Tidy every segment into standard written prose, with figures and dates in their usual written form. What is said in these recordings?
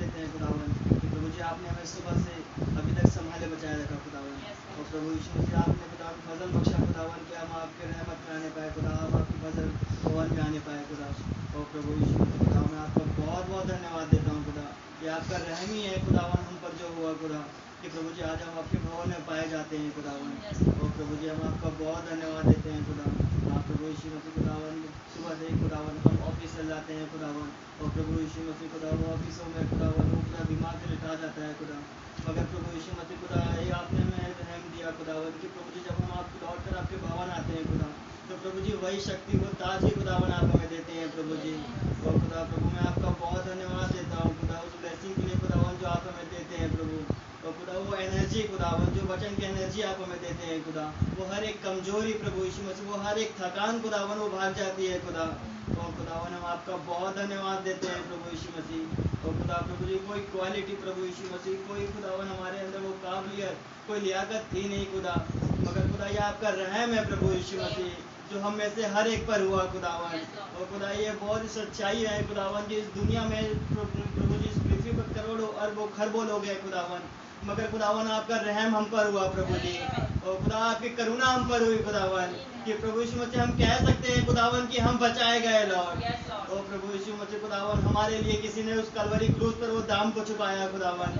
देते हैं खुदावन कि प्रभु जी आपने हमें सुबह से अभी तक संभाले बचाए रखा खुदावन। और प्रभु यीशु मसीह आपने खुदावन फजल बख्शा खुदावन कि हम आपके रहमत में आने पाए खुदा, हम आपकी फजल भवन में आने पाए खुदा। और प्रभु यीशु मसीह खुदा मैं आपका बहुत बहुत धन्यवाद देता हूँ खुदा कि आपका रहम ही है खुदावन हम पर जो हुआ खुदा कि प्रभु जी आज हम आपके भवन में पाए जाते हैं खुदावन। और प्रभु जी हम आपका बहुत धन्यवाद देते हैं खुदा। आप प्रभु यीशु मसीह खुदावन सुबह से ही खुदावन हम ऑफिस चल जाते हैं खुदावन। और प्रभु यीशु मसीह खुदा वो ऑफिसों में खुदावन वो खुदा बीमार से लिटा जाता है खुदा, मगर प्रभु यीशु मसीह खुदा ये आपने हमें रहम दिया खुदावन कि प्रभु जी जब हम आप लौट कर आपके भवन आते हैं खुदा तो प्रभु जी वही शक्ति वो ताज़ी खुदावन आप हमें देते हैं प्रभु जी। और खुदा प्रभु मैं आपका बहुत धन्यवाद देता हूँ खुदा उस ब्लेसिंग के लिए खुदावन जो आप हमें देते हैं प्रभु। और खुदा वो एनर्जी खुदावन जो वचन की एनर्जी आप हमें देते हैं खुदा, वो हर एक कमजोरी प्रभु यीशु मसीह वो हर एक थकान खुदावन वो भाग जाती है खुदा। और खुदावन हम आपका बहुत धन्यवाद देते हैं प्रभु यीशु मसीह। और खुदा प्रभु जी कोई क्वालिटी प्रभु यीशु मसीह कोई खुदावन हमारे अंदर वो काबिलियत कोई लियाकत थी नहीं खुदा, मगर खुदा ये आपका रहम है प्रभु यीशु मसीह जो हम में से हर एक पर हुआ खुदावन। और खुदा ये बहुत ही सच्चाई है खुदावन कि इस दुनिया में प्रभु जी इस पृथ्वी पर करोड़ों अरबों खरबों लोग हैं खुदावन, मगर खुदावन आपका रहम हम पर हुआ प्रभु जी। और खुदा आपकी करुणा हम पर हुई खुदावन कि प्रभु यीशु मसीह हम कह सकते हैं खुदावन कि हम बचाए गए लॉर्ड। और प्रभु यीशु मसीह खुदावन हमारे लिए किसी ने उस कलवरी क्रूस पर वो दाम को छुपाया खुदावन।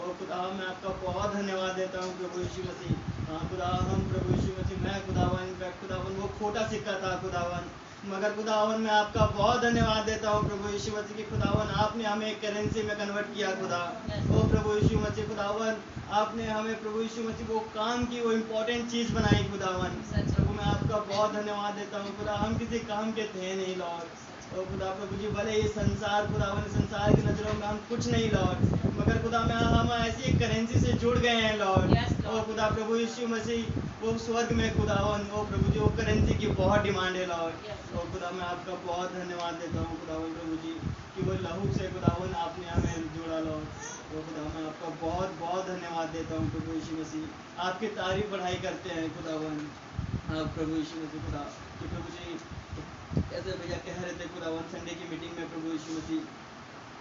और खुदा मैं आपका बहुत धन्यवाद देता हूँ प्रभु यीशु मसीह। हाँ खुदा हम प्रभु यीशु मसीह मैं खुदावन वो खोटा सिक्का था खुदावन, मगर खुदावन मैं आपका बहुत धन्यवाद देता हूँ प्रभु यीशु मसीह की खुदावन आपने हमें करेंसी में कन्वर्ट किया खुदा। ओ प्रभु यीशु मसीह खुदावन आपने हमें प्रभु यीशु मसीह वो काम की वो इम्पोर्टेंट चीज़ बनाई खुदावन। प्रभु मैं आपका बहुत धन्यवाद देता हूँ खुदा हम किसी काम के थे नहीं लॉर्ड। और खुदा प्रभु जी भले ये संसार खुदावन संसार की नज़रों में हम कुछ नहीं लॉर्ड, मगर खुदा में हम ऐसी एक करेंसी से जुड़ गए हैं लॉर्ड। और खुदा प्रभु यीशु मसीह वो स्वर्ग में खुदावन वो प्रभु जी वो करेंसी की बहुत डिमांड है लॉर्ड। और खुदा मैं आपका बहुत धन्यवाद देता हूँ खुदावन प्रभु जी कि वो लहू से खुदावन आपने हमें जोड़ा लॉर्ड। और खुदा मैं आपका बहुत बहुत धन्यवाद देता हूँ प्रभु यीशु मसीह आपकी तारीफ बढ़ाई करते हैं खुदावन। आप प्रभु यीशु मसीह खुदा कि प्रभु जी ऐसे भैया कह रहे थे खुदावन संडे की मीटिंग में प्रभु यीशु मसीह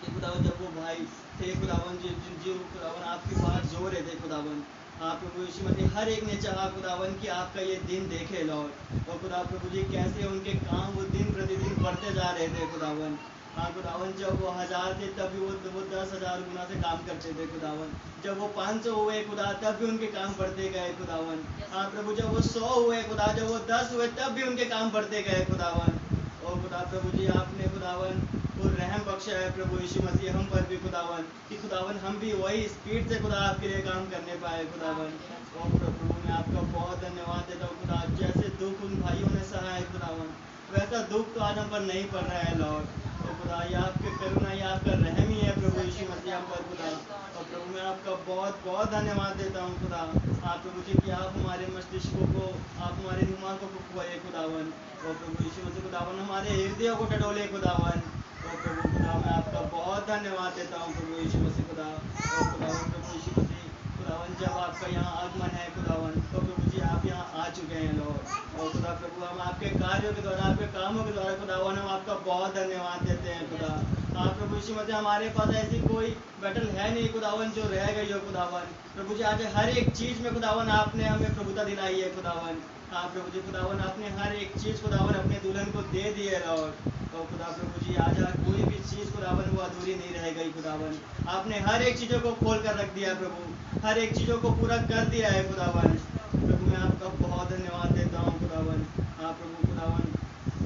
कि खुदावन जब वो भाई थे खुदावन जो खुदावन आपकी बात जो रहे थे खुदावन। हाँ प्रभु यीशु मसीह हर एक ने चाहा खुदावन कि आपका ये दिन देखे लॉर्ड। और खुदा प्रभु जी कैसे उनके काम वो दिन प्रतिदिन बढ़ते जा रहे थे खुदावन। हाँ खुदावन जब वो 1000 थे तब भी वो 10,000 गुना से काम करते थे खुदावन। जब वो 500 हुए खुदा तब भी उनके काम बढ़ते गए खुदावन। हाँ प्रभु जब वो 100 हुए खुदा जब वो 10 हुए तब भी उनके काम बढ़ते गए खुदावन। और खुदा प्रभु जी आपने खुदावन वो रहम बख्शा है प्रभु यीशु मसीह हम पर भी खुदावन कि खुदावन हम भी वही स्पीड से खुदा आपके लिए काम करने पाए खुदावन। और प्रभु मैं आपका बहुत धन्यवाद देता हूँ खुदा जैसे दुख उन भाइयों ने सहा है खुदावन वैसा दुख तो आज हम पर नहीं पड़ रहा है लॉर्ड। तो खुदा ये आपके करुणा ये आपका रहम ही है प्रभु यीशु मसीह हम पर खुदा। और प्रभु मैं आपका बहुत बहुत धन्यवाद देता हूँ खुदा आप प्रभु जी कि आप हमारे मस्तिष्कों को आप हमारे दिमागों को खुआए खुदावन। और प्रभु यीशु मसीह खुदावन हमारे हृदयों को टटोले खुदावन। और प्रभु खुदा मैं आपका बहुत धन्यवाद देता हूँ प्रभु यीशु मसीह खुदा। और खुदावन प्रभु यीशु मसीह खुदावन जब आपका यहाँ आगमन है खुदावन तो प्रभु जी आप यहाँ आ चुके हैं लॉर्ड। और खुदा प्रभु हम आपके कार्यों के द्वारा आपके कामों के द्वारा खुदावन हम आपका बहुत धन्यवाद देते हैं खुदा। हाँ प्रभु यीशु मसीह हमारे पास ऐसी कोई बैटल है नहीं खुदावन जो रह गई हो खुदावन। प्रभु जी आज हर एक चीज़ में खुदावन आपने हमें प्रभुता दिलाई है खुदावन। हाँ प्रभु जी खुदावन आपने हर एक चीज़ खुदावन अपने दुल्हन को दे दी है लॉर्ड। और खुदा प्रभु जी आज कोई भी चीज़ खुदावन वो अधूरी नहीं रह गई खुदावन। आपने हर एक चीज़ों को खोल कर रख दिया प्रभु हर एक चीज़ों को पूरा कर दिया है खुदावन। प्रभु मैं आपका बहुत धन्यवाद देता हूँ खुदावन। हाँ प्रभु खुदावन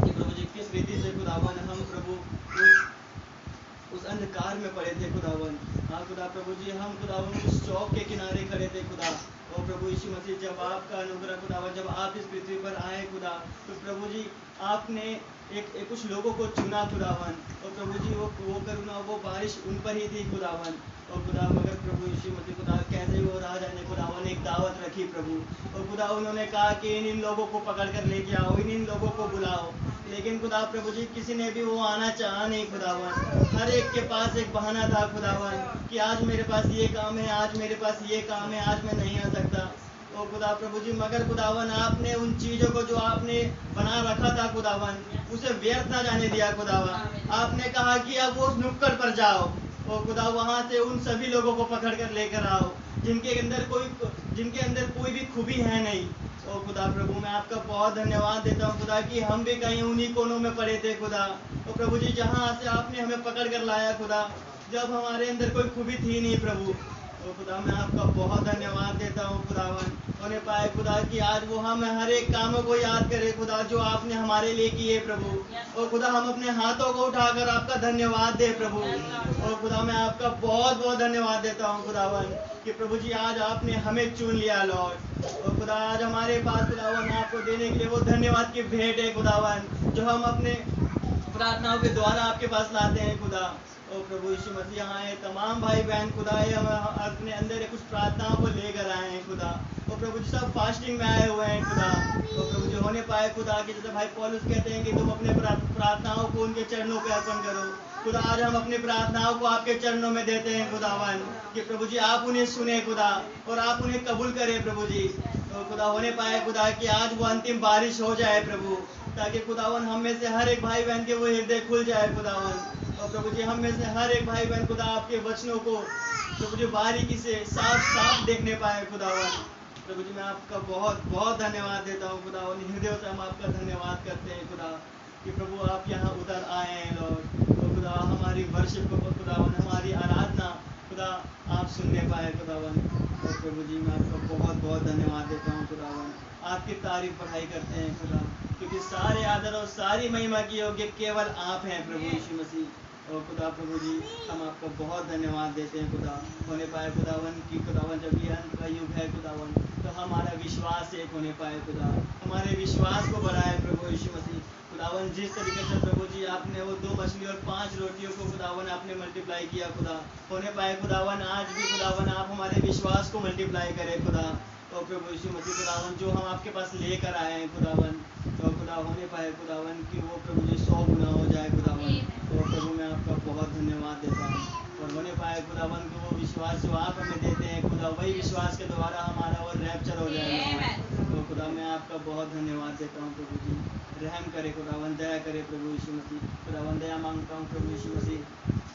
कि प्रभु जी किस रीति से खुदावन हम प्रभु उस अंधकार में पड़े थे खुदावन। हाँ खुदा प्रभु जी हम खुदावन उस चौक के किनारे खड़े थे खुदा। और प्रभु यीशु मसीह जब आपका अनुग्रह खुदावन जब आप इस पृथ्वी पर आए खुदा तो प्रभु जी आपने एक कुछ लोगों को चुना खुदावन। और प्रभु जी वो करुणा वो बारिश उन पर ही थी खुदावन। और खुदा मगर प्रभु यीशु मसीह खुदा कैसे वो राजा ने खुदावन एक दावत रखी प्रभु। और खुदा उन्होंने कहा कि इन लोगों को पकड़ कर लेके आओ इन लोगों को बुलाओ, लेकिन खुदा प्रभु जी किसी ने भी वो आना चाहा नहीं खुदावन। हर एक के पास एक बहाना था खुदावन कि आज मेरे पास ये काम है आज मेरे पास ये काम है आज मैं नहीं आ सकता। ओ खुदा प्रभु जी मगर खुदावन आपने उन चीज़ों को जो आपने बना रखा था खुदावन उसे व्यर्थ ना जाने दिया खुदावन। आपने कहा कि अब वो नुक्कड़ पर जाओ ओ खुदा वहाँ से उन सभी लोगों को पकड़ कर लेकर आओ जिनके अंदर कोई भी खूबी है नहीं। ओ खुदा प्रभु मैं आपका बहुत धन्यवाद देता हूँ खुदा कि हम भी कहीं उन्हीं कोनों में पड़े थे खुदा। ओ प्रभु जी जहाँ से आपने हमें पकड़ कर लाया खुदा, जब हमारे अंदर कोई खूबी थी नहीं प्रभु। ओ खुदा मैं आपका बहुत धन्यवाद देता हूँ खुदावन। होने पाए खुदा कि आज वो हम हर एक कामों को याद करें खुदा जो आपने हमारे लिए किए प्रभु। ओ खुदा हम अपने हाथों को उठाकर आपका धन्यवाद दे प्रभु। ओ खुदा मैं आपका बहुत बहुत धन्यवाद देता हूँ खुदावन कि प्रभु जी आज आपने हमें चुन लिया लॉर्ड। ओ खुदा आज हमारे पास खुदावन आपको देने के लिए वो धन्यवाद की भेंट है खुदावन जो हम अपने प्रार्थनाओं के द्वारा आपके पास लाते हैं खुदा। ओ प्रभु यीशु मसीह यहाँ है तमाम भाई बहन खुदा ये हम अपने अंदर कुछ प्रार्थनाओं को लेकर आए हैं खुदा। ओ प्रभु जी सब फास्टिंग में आए हुए हैं खुदा। ओ प्रभु जी होने पाए खुदा कि जैसे भाई पौलुस कहते हैं कि तुम अपने प्रार्थनाओं को उनके चरणों पे अर्पण करो खुदा। आज हम अपनी प्रार्थनाओं को आपके चरणों में देते हैं खुदावन कि प्रभु जी आप उन्हें सुने खुदा और आप उन्हें कबूल करें प्रभु जी। तो खुदा होने पाए खुदा कि आज वो अंतिम बारिश हो जाए प्रभु, ताकि खुदावन हम में से हर एक भाई बहन के वो हृदय खुल जाए खुदावन। और प्रभु जी हम में से हर एक भाई बहन खुदा आपके वचनों को प्रभु जी बारीकी से साफ साफ देखने पाए खुदावन। प्रभु जी मैं आपका बहुत बहुत धन्यवाद देता हूँ खुदावन। हृदय से हम आपका धन्यवाद करते हैं खुदा कि प्रभु आप यहाँ उतर आए हैं लॉर्ड। तो खुदा हमारी वर्शिप को खुदावन हमारी आराधना खुदा आप सुनने पाए खुदावन। और प्रभु जी मैं आपका बहुत बहुत धन्यवाद देता हूँ खुदावन। आपकी तारीफ बढ़ाई करते हैं खुदा क्योंकि सारे आदर और सारी महिमा की योग्य केवल आप हैं प्रभु यीशु मसीह। और खुदा प्रभु जी हम आपका बहुत धन्यवाद देते हैं खुदा। होने पाए खुदावन कि खुदावन जब ये अंत का युग है खुदावन तो हमारा विश्वास एक होने पाए खुदा, हमारे विश्वास को बढ़ाए प्रभु यीशु मसीह खुदावन। जिस तरीके से प्रभु जी आपने वो 2 मछली और 5 रोटियों को खुदावन आपने मल्टीप्लाई किया खुदा, होने पाए खुदावन आज भी खुदावन आप हमारे विश्वास को मल्टीप्लाई करें खुदा। तो प्रभु यीशु मसीह खुदावन जो हम आपके पास लेकर आए हैं खुदावन, तो खुदा होने पाए खुदावन कि वो प्रभु जी 100 गुना हो जाए खुदावन। तो प्रभु मैं आपका बहुत धन्यवाद देता हूँ। और होने पाए खुदावन कि वो विश्वास जो आप हमें देते हैं खुदा, वही विश्वास के द्वारा हमारा वो रैप्चर हो जाएगा। तो खुदा मैं आपका बहुत धन्यवाद देता हूँ प्रभु जी। रहम करे खुदावन, दया करे प्रभु यीशु मसीह खुदावन। दया मांगता हूँ प्रभु यीशु मसीह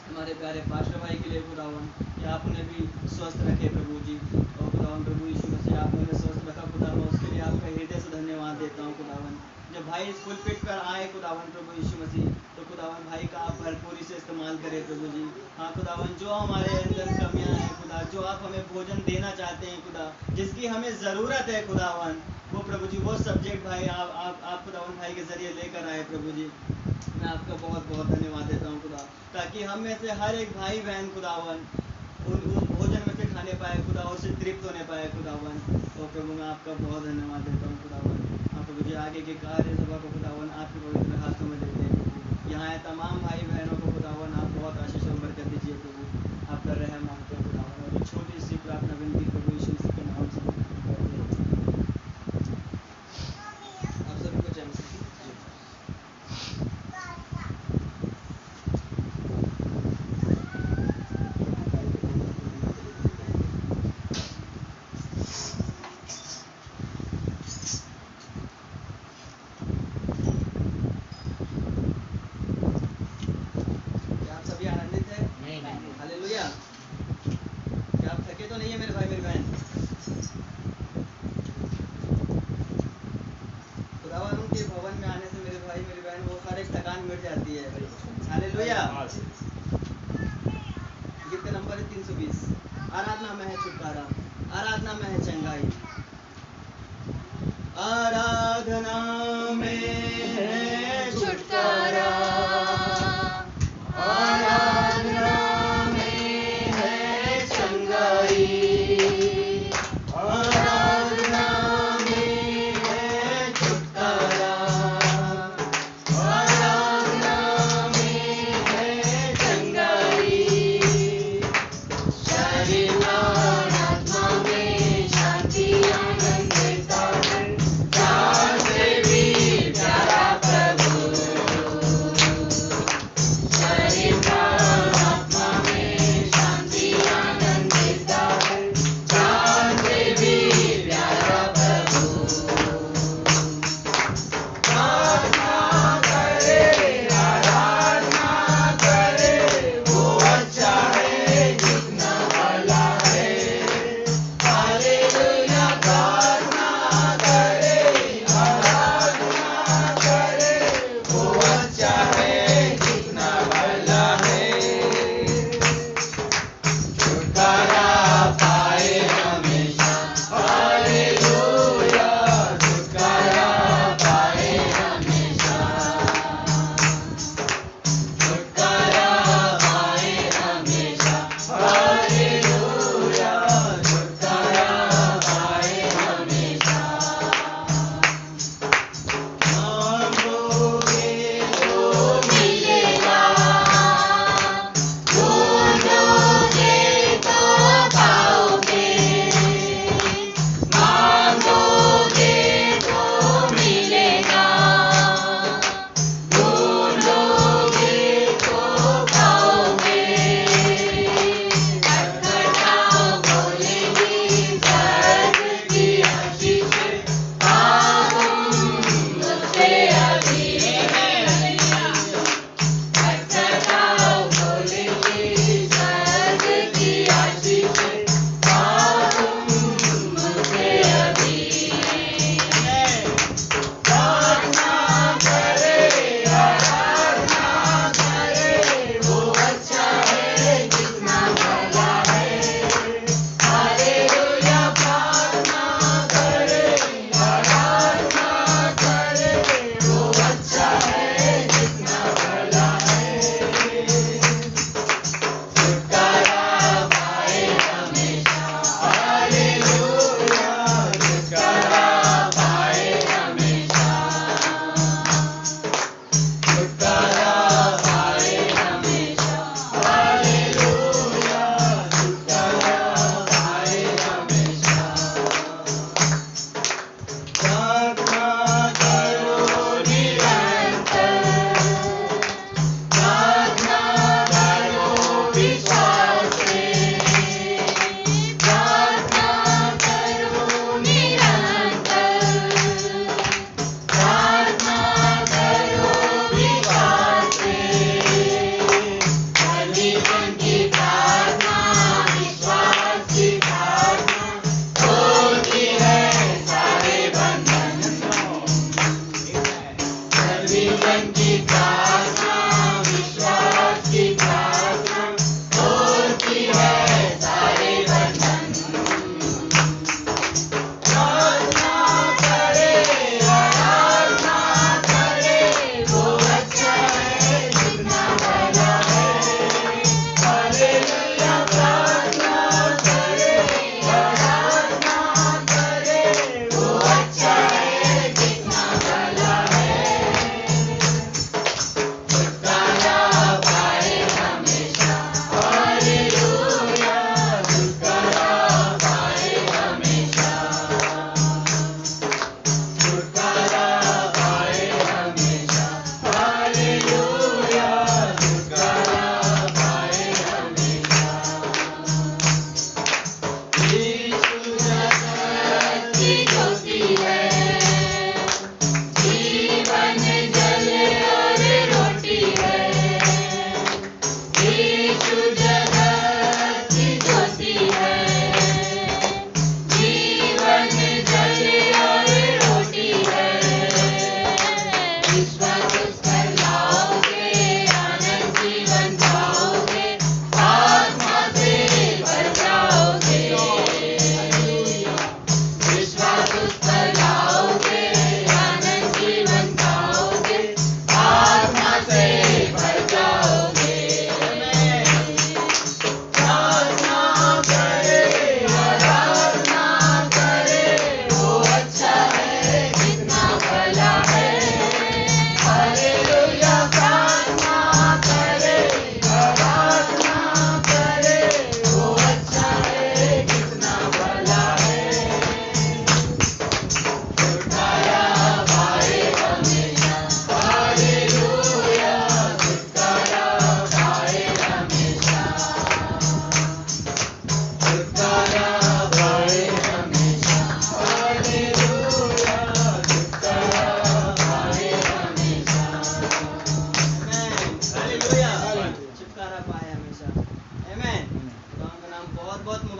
हमारे प्यारे पास्टर भाई के लिए खुदावन कि आप उन्हें भी स्वस्थ रखे प्रभु जी। और खुदावन प्रभु यीशु मसीह आप उन्हें स्वस्थ रखा खुदा, मैं उसके लिए आपका हृदय से धन्यवाद देता हूँ खुदावन। जब भाई स्कूल पिट कर आए खुदावन प्रभु यीशु मसीह, तो खुदावन भाई का आप भरपूरी से इस्तेमाल करें प्रभु जी। हाँ खुदावन जो हमारे अंदर कमियां हैं खुदा, जो आप हमें भोजन देना चाहते हैं खुदा, जिसकी हमें ज़रूरत है खुदावन, वो प्रभु जी वो सब्जेक्ट भाई आप खुदावन भाई के जरिए लेकर आए प्रभु जी। मैं आपका बहुत बहुत धन्यवाद देता हूँ खुदा, ताकि हम में से हर एक भाई बहन खुदावन उस भोजन में से खाने पाए खुदा और से तृप्त होने पाए खुदावन। तो प्रभु मैं आपका बहुत धन्यवाद देता हूँ खुदावन। हाँ प्रभु जी आगे के कार्य सभा को खुदावन आपके पवित्र हाथों में देते हैं प्रभु। यहाँ तमाम भाई बहनों को खुदावन आप बहुत आशीष और बरकत दीजिए प्रभु। आपका रहम मांगते हैं खुदावन। और छोटी सी प्रार्थना विनती प्रभु यीशु मसीह के नाम से करते हैं। आप सभी को जय मसीह। गीत नंबर 320। आराधना में है छुटकारा, आराधना में है चंगाई, आराधना में है छुटकारा, आराधना में है चंगाई, आराधना में है छुटकारा, आराधना में है चंगाई, शरीर और आत्मा में शांति आनंद देता है, प्राण से भी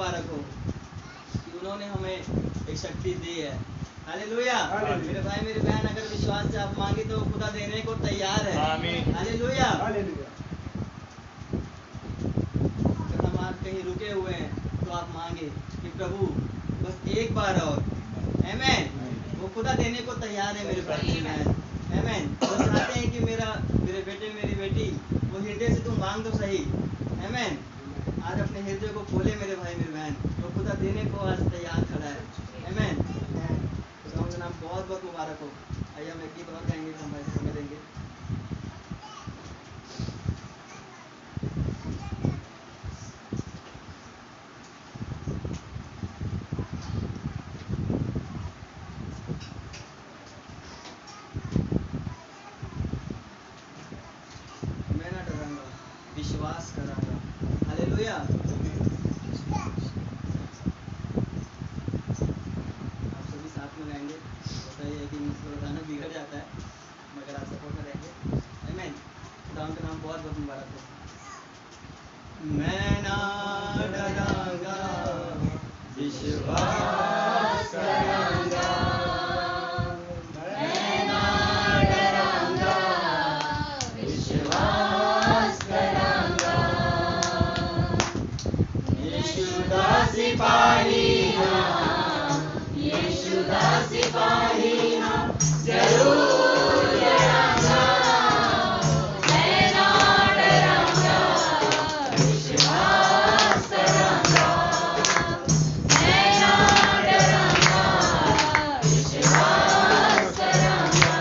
मुबारक हो कि उन्होंने हमें एक शक्ति दी है। हालेलुया। मेरे भाई मेरी बहन, अगर विश्वास से आप मांगे तो खुदा देने को तैयार है। आमीन। हालेलुया। अगर हम आप कहीं रुके हुए हैं तो आप मांगे कि प्रभु बस एक बार और। आमीन। वो खुदा देने को तैयार है मेरे भाई मेरी बहन। आमीन। वो चाहते हैं कि मेरे बेटे मेरी बेटी वो हृदय से तुम मांग तो सही। आमीन। आज अपने हृदय को खोले मेरे भाई मेरी बहन, वो खुदा देने को आज तैयार खड़ा है। आमीन। खुदा उनका नाम बहुत बहुत मुबारक हो। आइए हम एक गीत और गाएंगे, हम भाई समय देंगे। मैं ना डरांगा, विश्वास करांगा। हालेलुया। आप सभी साथ में गाएंगे। होता ये है कि मुझसे गाना बिगड़ जाता है, मगर आप सपोर्ट में रहेंगे। आमीन। खुदा उनका नाम बहुत बहुत मुबारक हो। मैं ना डरांगा, विश्वास करांगा। मैं ना डरांगा, विश्वास करांगा। यीशु दा सिपाही हाँ, यीशु दा सिपाही हाँ, जरूर डरांगा। मैं ना डरांगा, विश्वास करांगा। मैं ना डरांगा, विश्वास करांगा।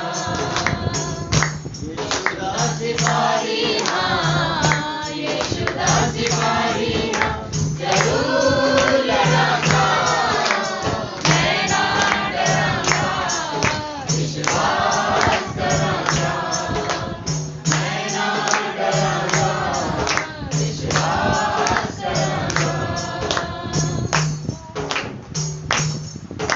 यीशु दा सिपाही हाँ, यीशु दा सिपाही हाँ, जरूर लड़ांगा। मैं ना डरांगा, विश्वास करांगा। मैं ना डरांगा, विश्वास करांगा।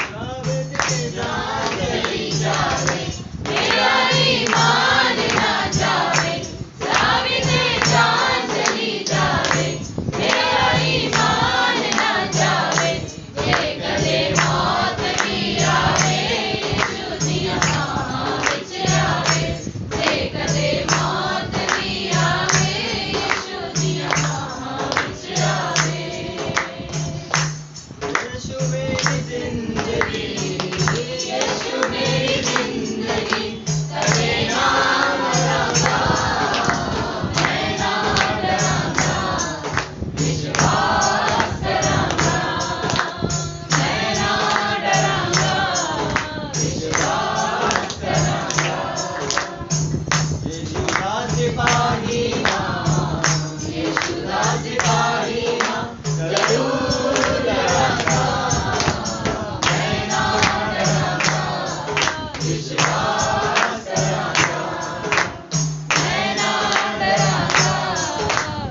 जावे ते जान चली जावे, मेरा ईमान ना जावे। जावे ते जान चली जावे, मेरा ईमान ना जावे। जे कदे मौत भी आवे, यीशु दियां बाहां विच आवे। जे कदे मौत भी आवे, यीशु दियां बाहां विच आवे। यीशु मेरी जिंदगी, यीशु मेरी जिंदगी, कदे ना मरांगा। मैं ना डरांगा, विश्वास करांगा। मैं ना डरांगा, विश्वास करांगा। यीशु दा सिपाही हाँ, यीशु दा सिपाही हाँ, जरूर डरांगा। मैं ना डरांगा, विश्वास करांगा। मैं ना डरांगा,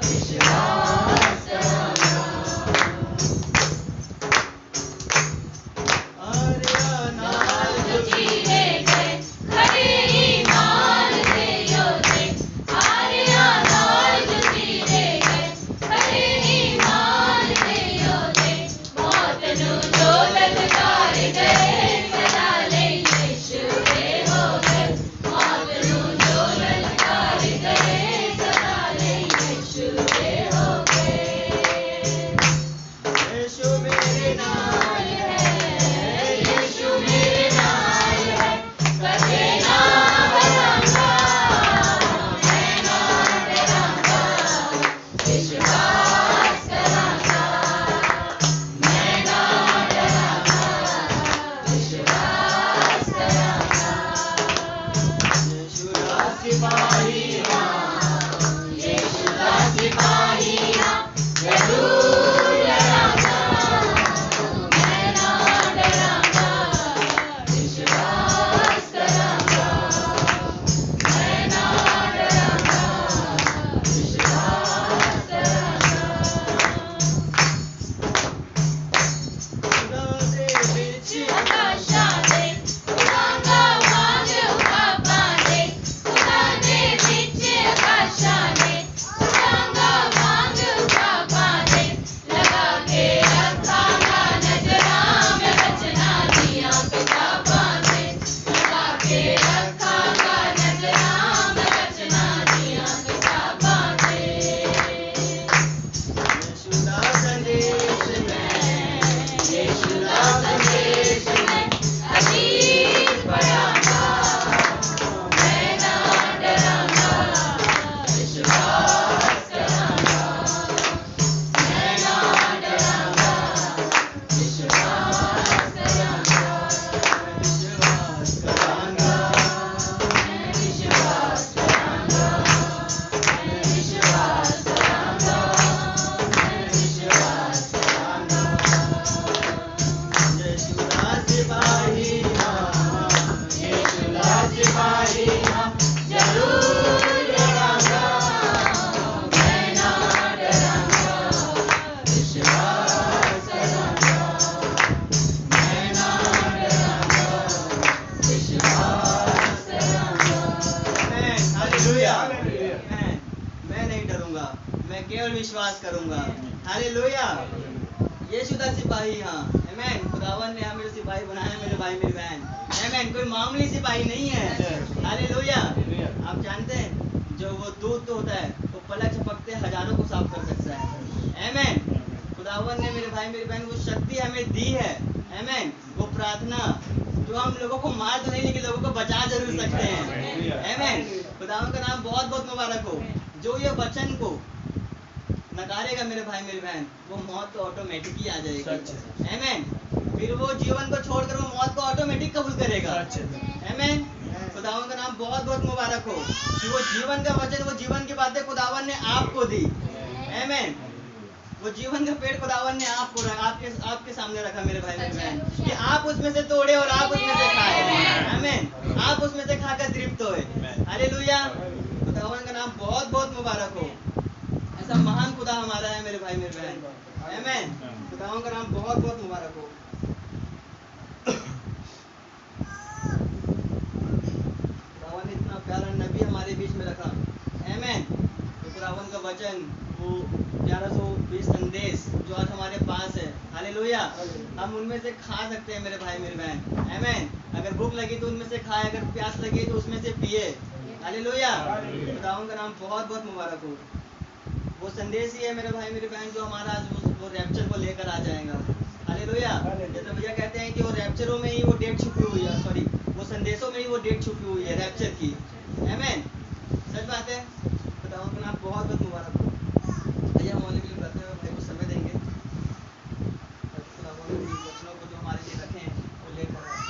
विश्वास करांगा। आर्या नाल जो जीवे गए, खड़े ईमान से योद्धे। आर्या नाल मैं केवल विश्वास करूंगा। हालेलुया। यीशुदा सिपाही, हाँ आमीन। खुदावन ने हमें सिपाही बनाया मेरे भाई मेरी बहन, आमीन। कोई मामूली सिपाही नहीं है। हालेलुया। आप जानते हैं जो वो दूध तो होता है वो पलक झपकते हजारों को साफ कर सकता है, आमीन। खुदावन ने मेरे भाई मेरी बहन वो शक्ति हमें दी है, आमीन। वो प्रार्थना जो हम लोगों को मार तो नहीं लेकिन लोगों को बचा जरूर सकते हैं, आमीन। खुदावन का नाम बहुत बहुत मुबारक हो। जो ये वचन को नकारेगा मेरे भाई मेरी बहन, वो मौत तो ऑटोमेटिक ही आ जाएगी, आमीन। फिर वो जीवन को छोड़कर वो मौत को ऑटोमेटिक कबूल करेगा, आमीन। खुदावन का नाम बहुत बहुत मुबारक हो कि वो जीवन का वचन, वो जीवन की बातें खुदावन ने आपको दी, आमीन। वो जीवन का पेड़ खुदावन ने आपको आपके सामने रखा मेरे भाई मेरी बहन, कि आप उसमें से तोड़े और आप उसमें से खाए, आमीन। आप उसमें से खाकर तृप्त होए। हालेलुया। खुदावन का नाम बहुत बहुत मुबारक हो। ऐसा महान खुदा हमारा है मेरे भाई मेरे बहन, आमीन। खुदावन का नाम बहुत बहुत मुबारक हो। खुदावन ने इतना प्यारा नबी हमारे बीच में रखा, आमीन। खुदावन का वचन, वो 1120 संदेश जो आज हमारे पास है, हालेलुया। हम उनमें से खा सकते हैं मेरे भाई मेरे बहन, आमीन। अगर भूख लगी तो उनमें से खाए, अगर प्यास लगी तो उसमें से पिए, हालेलुया। खुदावन का नाम बहुत बहुत मुबारक हो। वो संदेश ही है मेरे भाई मेरी बहन जो हमारा आज वो रैप्चर को लेकर आ जाएगा, हालेलुया। जैसे भैया कहते हैं कि वो रैप्चरों में ही वो डेट छुपी हुई है, सॉरी वो संदेशों में ही वो डेट छुपी हुई है रैप्चर की, आमीन। सच बात है। खुदावन का नाम बहुत बहुत मुबारक हो। भैया मौलवी के लिए कहते हैं भाई को समय देंगे, खुदावन के वचनों को जो हमारे लिए रखे हैं वो लेकर आए।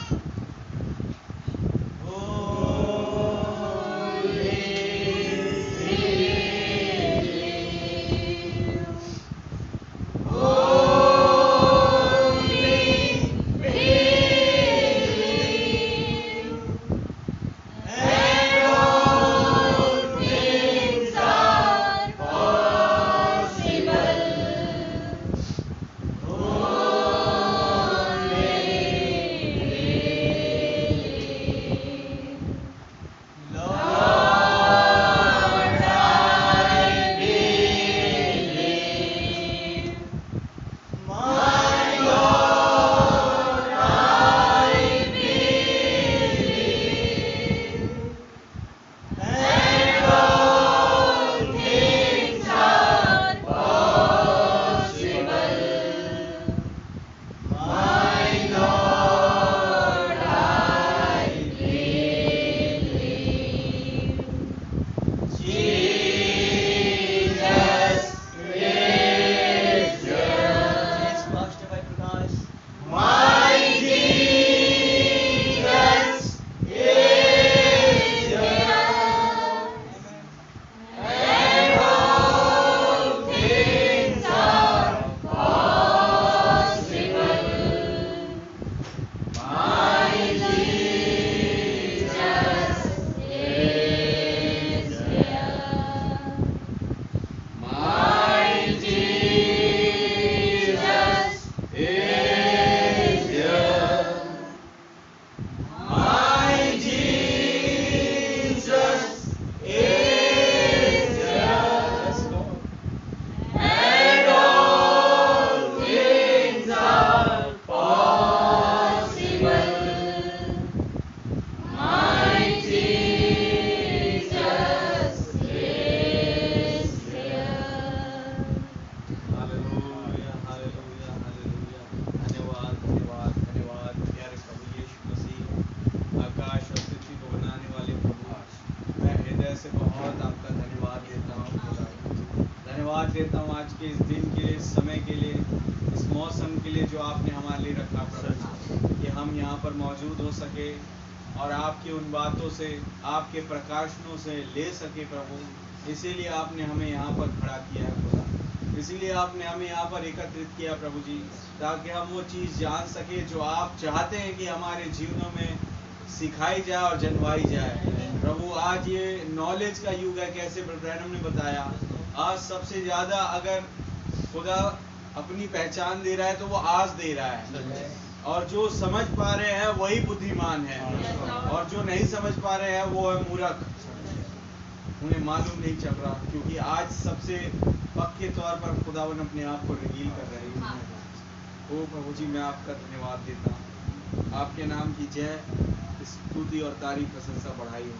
धन्यवाद देता हूँ आज के इस दिन के लिए, इस समय के लिए, इस मौसम के लिए जो आपने हमारे लिए रखा प्रभु, कि हम यहाँ पर मौजूद हो सके और आपकी उन बातों से, आपके प्रकाशनों से ले सके प्रभु। इसीलिए आपने हमें यहाँ पर खड़ा किया है खुदा, इसीलिए आपने हमें यहाँ पर एकत्रित किया प्रभु जी, ताकि हम वो चीज़ जान सके जो आप चाहते हैं कि हमारे जीवनों में सिखाई जाए और जनवाई जाए प्रभु। आज ये नॉलेज का युग है, कैसे ब्रैनम ने बताया, आज सबसे ज़्यादा अगर खुदा अपनी पहचान दे रहा है तो वो आज दे रहा है, और जो समझ पा रहे हैं वही बुद्धिमान है, और जो नहीं समझ पा रहे हैं वो है मूर्ख, उन्हें मालूम नहीं चल रहा। क्योंकि आज सबसे पक्के तौर पर खुदावन अपने आप को रिवील कर रहे हैं। ओ प्रभु जी, मैं आपका धन्यवाद देता हूँ। आपके नाम की जय, स्तुति और तारीफ प्रशंसा बढ़ाई हो।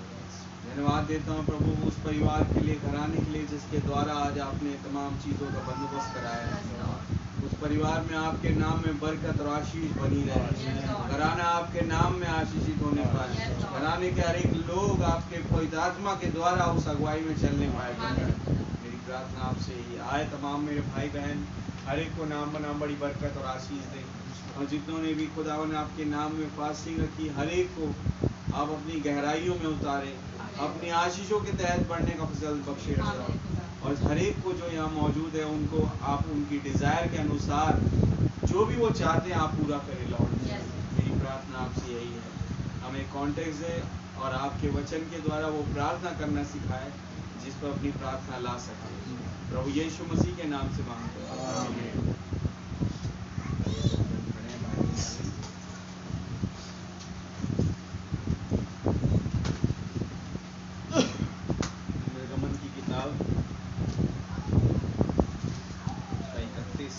धन्यवाद देता हूँ प्रभु उस परिवार के लिए, घराने के लिए जिसके द्वारा आज आपने तमाम चीज़ों का बंदोबस्त कराया है। उस परिवार में आपके नाम में बरकत और आशीष बनी रहे। घराना आपके नाम में आशीषित होने पाए। घराने के हर एक लोग आपके पवित्र आत्मा के द्वारा उस अगुवाई में चलने पाए। मेरी प्रार्थना आपसे ही आए, तमाम मेरे भाई बहन हर एक को नाम बनाम बड़ी बरकत और आशीष दें। और जितनों ने भी खुदावन आपके नाम में फास्टिंग रखी, हर एक को आप अपनी गहराइयों में उतारें, अपनी आशीषों के तहत बढ़ने का फजल बख्शे रहो। और हर एक को जो यहाँ मौजूद है उनको आप उनकी डिज़ायर के अनुसार जो भी वो चाहते हैं आप पूरा करें लॉर्ड। मेरी प्रार्थना आपसे यही है, हमें कॉन्टेक्स्ट दे और आपके वचन के द्वारा वो प्रार्थना करना सिखाए जिस पर अपनी प्रार्थना ला सके। प्रभु यीशु मसीह के नाम से मांगते हैं, आमीन। निर्गमन की किताब 31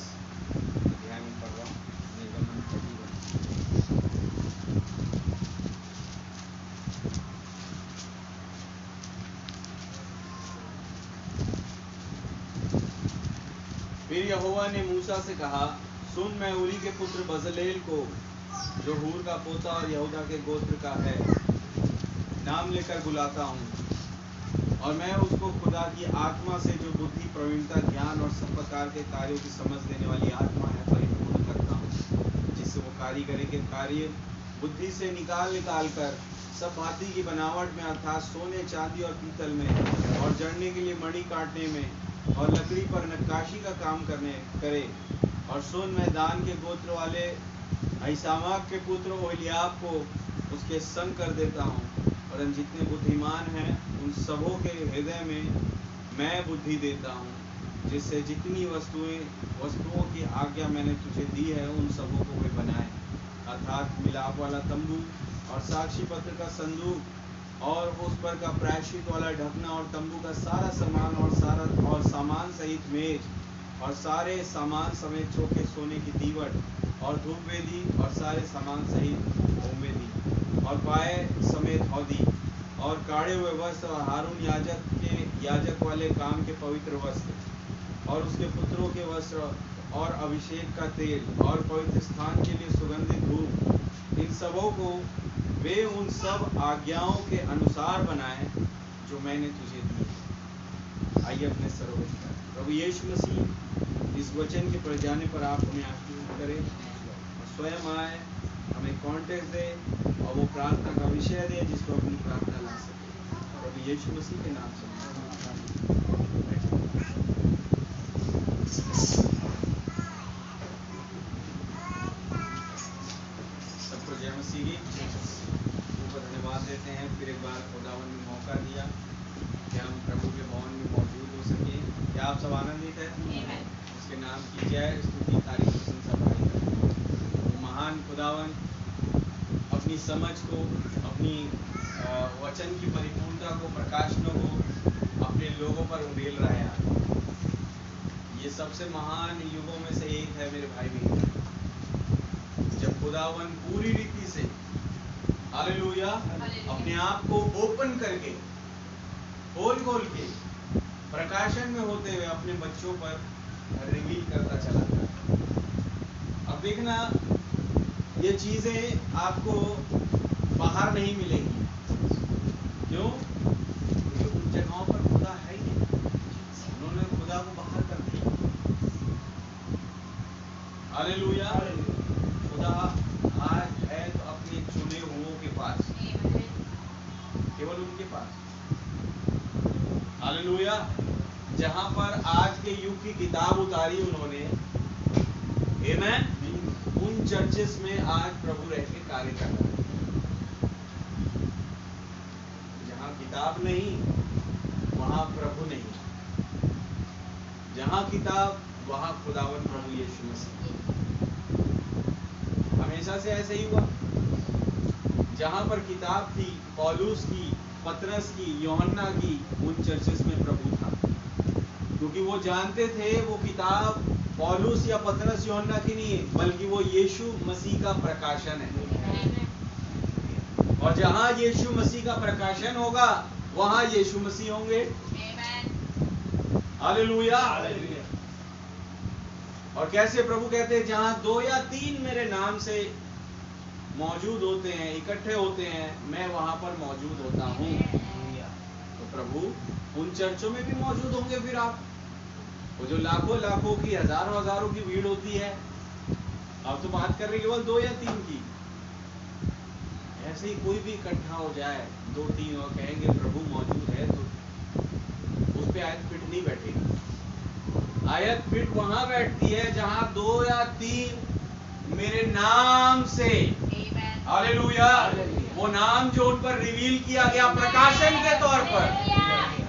अध्याय में पढ़ रहा हूँ। निर्गमन 31। फिर यहोवा ने मूसा से कहा, सुन, मैं उरी के पुत्र बजलेल को, जो हूर का पोता और यहूदा के गोत्र का है, नाम लेकर बुलाता हूँ। और मैं उसको खुदा की आत्मा से, जो बुद्धि, प्रवीणता, ज्ञान और सब प्रकार के कार्यों की समझ देने वाली आत्मा है, परिपूर्ण करता हूँ, जिससे वो कारीगरी के कार्य बुद्धि से निकाल कर सब भांति की बनावट में, अर्थात सोने, चांदी और पीतल में, और जड़ने के लिए मणि काटने में और लकड़ी पर नक्काशी का काम करे। और सुन, मैं दान के गोत्र वाले अहीसामाक के पुत्र ओलियाब को उसके संग कर देता हूँ, और जितने बुद्धिमान हैं उन सबों के हृदय में मैं बुद्धि देता हूँ, जिससे जितनी वस्तुओं की आज्ञा मैंने तुझे दी है उन सबों को वे बनाए, अर्थात मिलाप वाला तंबू और साक्षी पत्र का संदूक और उस पर का प्रायश्चित वाला ढकना और तंबू का सारा सामान और सामान सहित मेज और सारे सामान समेत चौके, सोने की दीवट और धूप वेदी और सारे सामान सहित होम वेदी और पाए समेत हौदी और काढ़े हुए वस्त्र और हारून याजक वाले काम के पवित्र वस्त्र और उसके पुत्रों के वस्त्र और अभिषेक का तेल और पवित्र स्थान के लिए सुगंधित धूप, इन सबों को वे उन सब आज्ञाओं के अनुसार बनाए जो मैंने तुझे दी। आइए अपने सरोवर प्रभु यीशु मसीह इस वचन के पढ़ जाने पर आप हमें आशीर्वाद करें और स्वयं आए, हमें कॉन्टेक्स्ट दे और वो प्रार्थना का विषय दे जिसको अपनी प्रार्थना ला सके। प्रभु यीशु मसीह के नाम से सबको जय मसीह की। धन्यवाद देते हैं, फिर एक बार खुदावन ने मौका दिया कि हम प्रभु के भवन में मौजूद हो सके। क्या आप सब आनंदित हैं? उसके नाम की जय, स्तुति, तारीफ, प्रशंसा बढ़ाई जाए। महान खुदावन अपनी समझ को, अपनी वचन की परिपूर्णता को, प्रकाशनों को अपने लोगों पर उंडेल रहा है। ये सबसे महान युगों में से एक है मेरे भाई बहन, जब खुदावन पूरी रीति से हालेलुया अपने आप को ओपन करके खोल के प्रकाशन में होते हुए अपने बच्चों पर रिवील करता चला था। अब देखना, ये चीजें आपको बाहर नहीं मिलेंगी। क्यों? क्योंकि उन जगहों पर खुदा है ही, उन्होंने खुदा को बाहर कर दिया। हालेलुया। खुदा आज है तो अपने चुने हुओं के पास, केवल उनके पास। हालेलुया। जहां पर आज के युग की किताब उतारी उन्होंने, आमेन, उन चर्चेस में आज प्रभु रह के कार्य कर रहा है। जहां किताब नहीं वहां प्रभु नहीं, जहां किताब वहां खुदावन प्रभु यीशु मसीह। हमेशा से ऐसे ही हुआ। जहां पर किताब थी, पौलुस की, पतरस की, यूहन्ना की, उन चर्चेस में प्रभु था। क्योंकि वो जानते थे वो किताब पौलुस या पतरस यूहन्ना की नहीं है, बल्कि वो यीशु मसीह का प्रकाशन है। और जहां यीशु मसीह का प्रकाशन होगा वहां यीशु मसीह होंगे। हालेलुया। और कैसे प्रभु कहते हैं, जहां 2 या 3 मेरे नाम से मौजूद होते हैं, इकट्ठे होते हैं, मैं वहां पर मौजूद होता हूं। तो प्रभु उन चर्चों में भी मौजूद होंगे। फिर आप वो जो लाखों लाखों की, हजारों हजारों की भीड़ होती है, आप तो बात कर रहे केवल 2 या 3 की। ऐसे ही कोई भी इकट्ठा हो जाए 2-3 और कहेंगे प्रभु मौजूद है, तो उस पे आयत फिट नहीं बैठेगी। आयत फिट वहां बैठती है जहां 2 या 3 मेरे नाम से, हालेलुया, वो नाम जो उन पर रिवील किया गया प्रकाशन के तौर पर,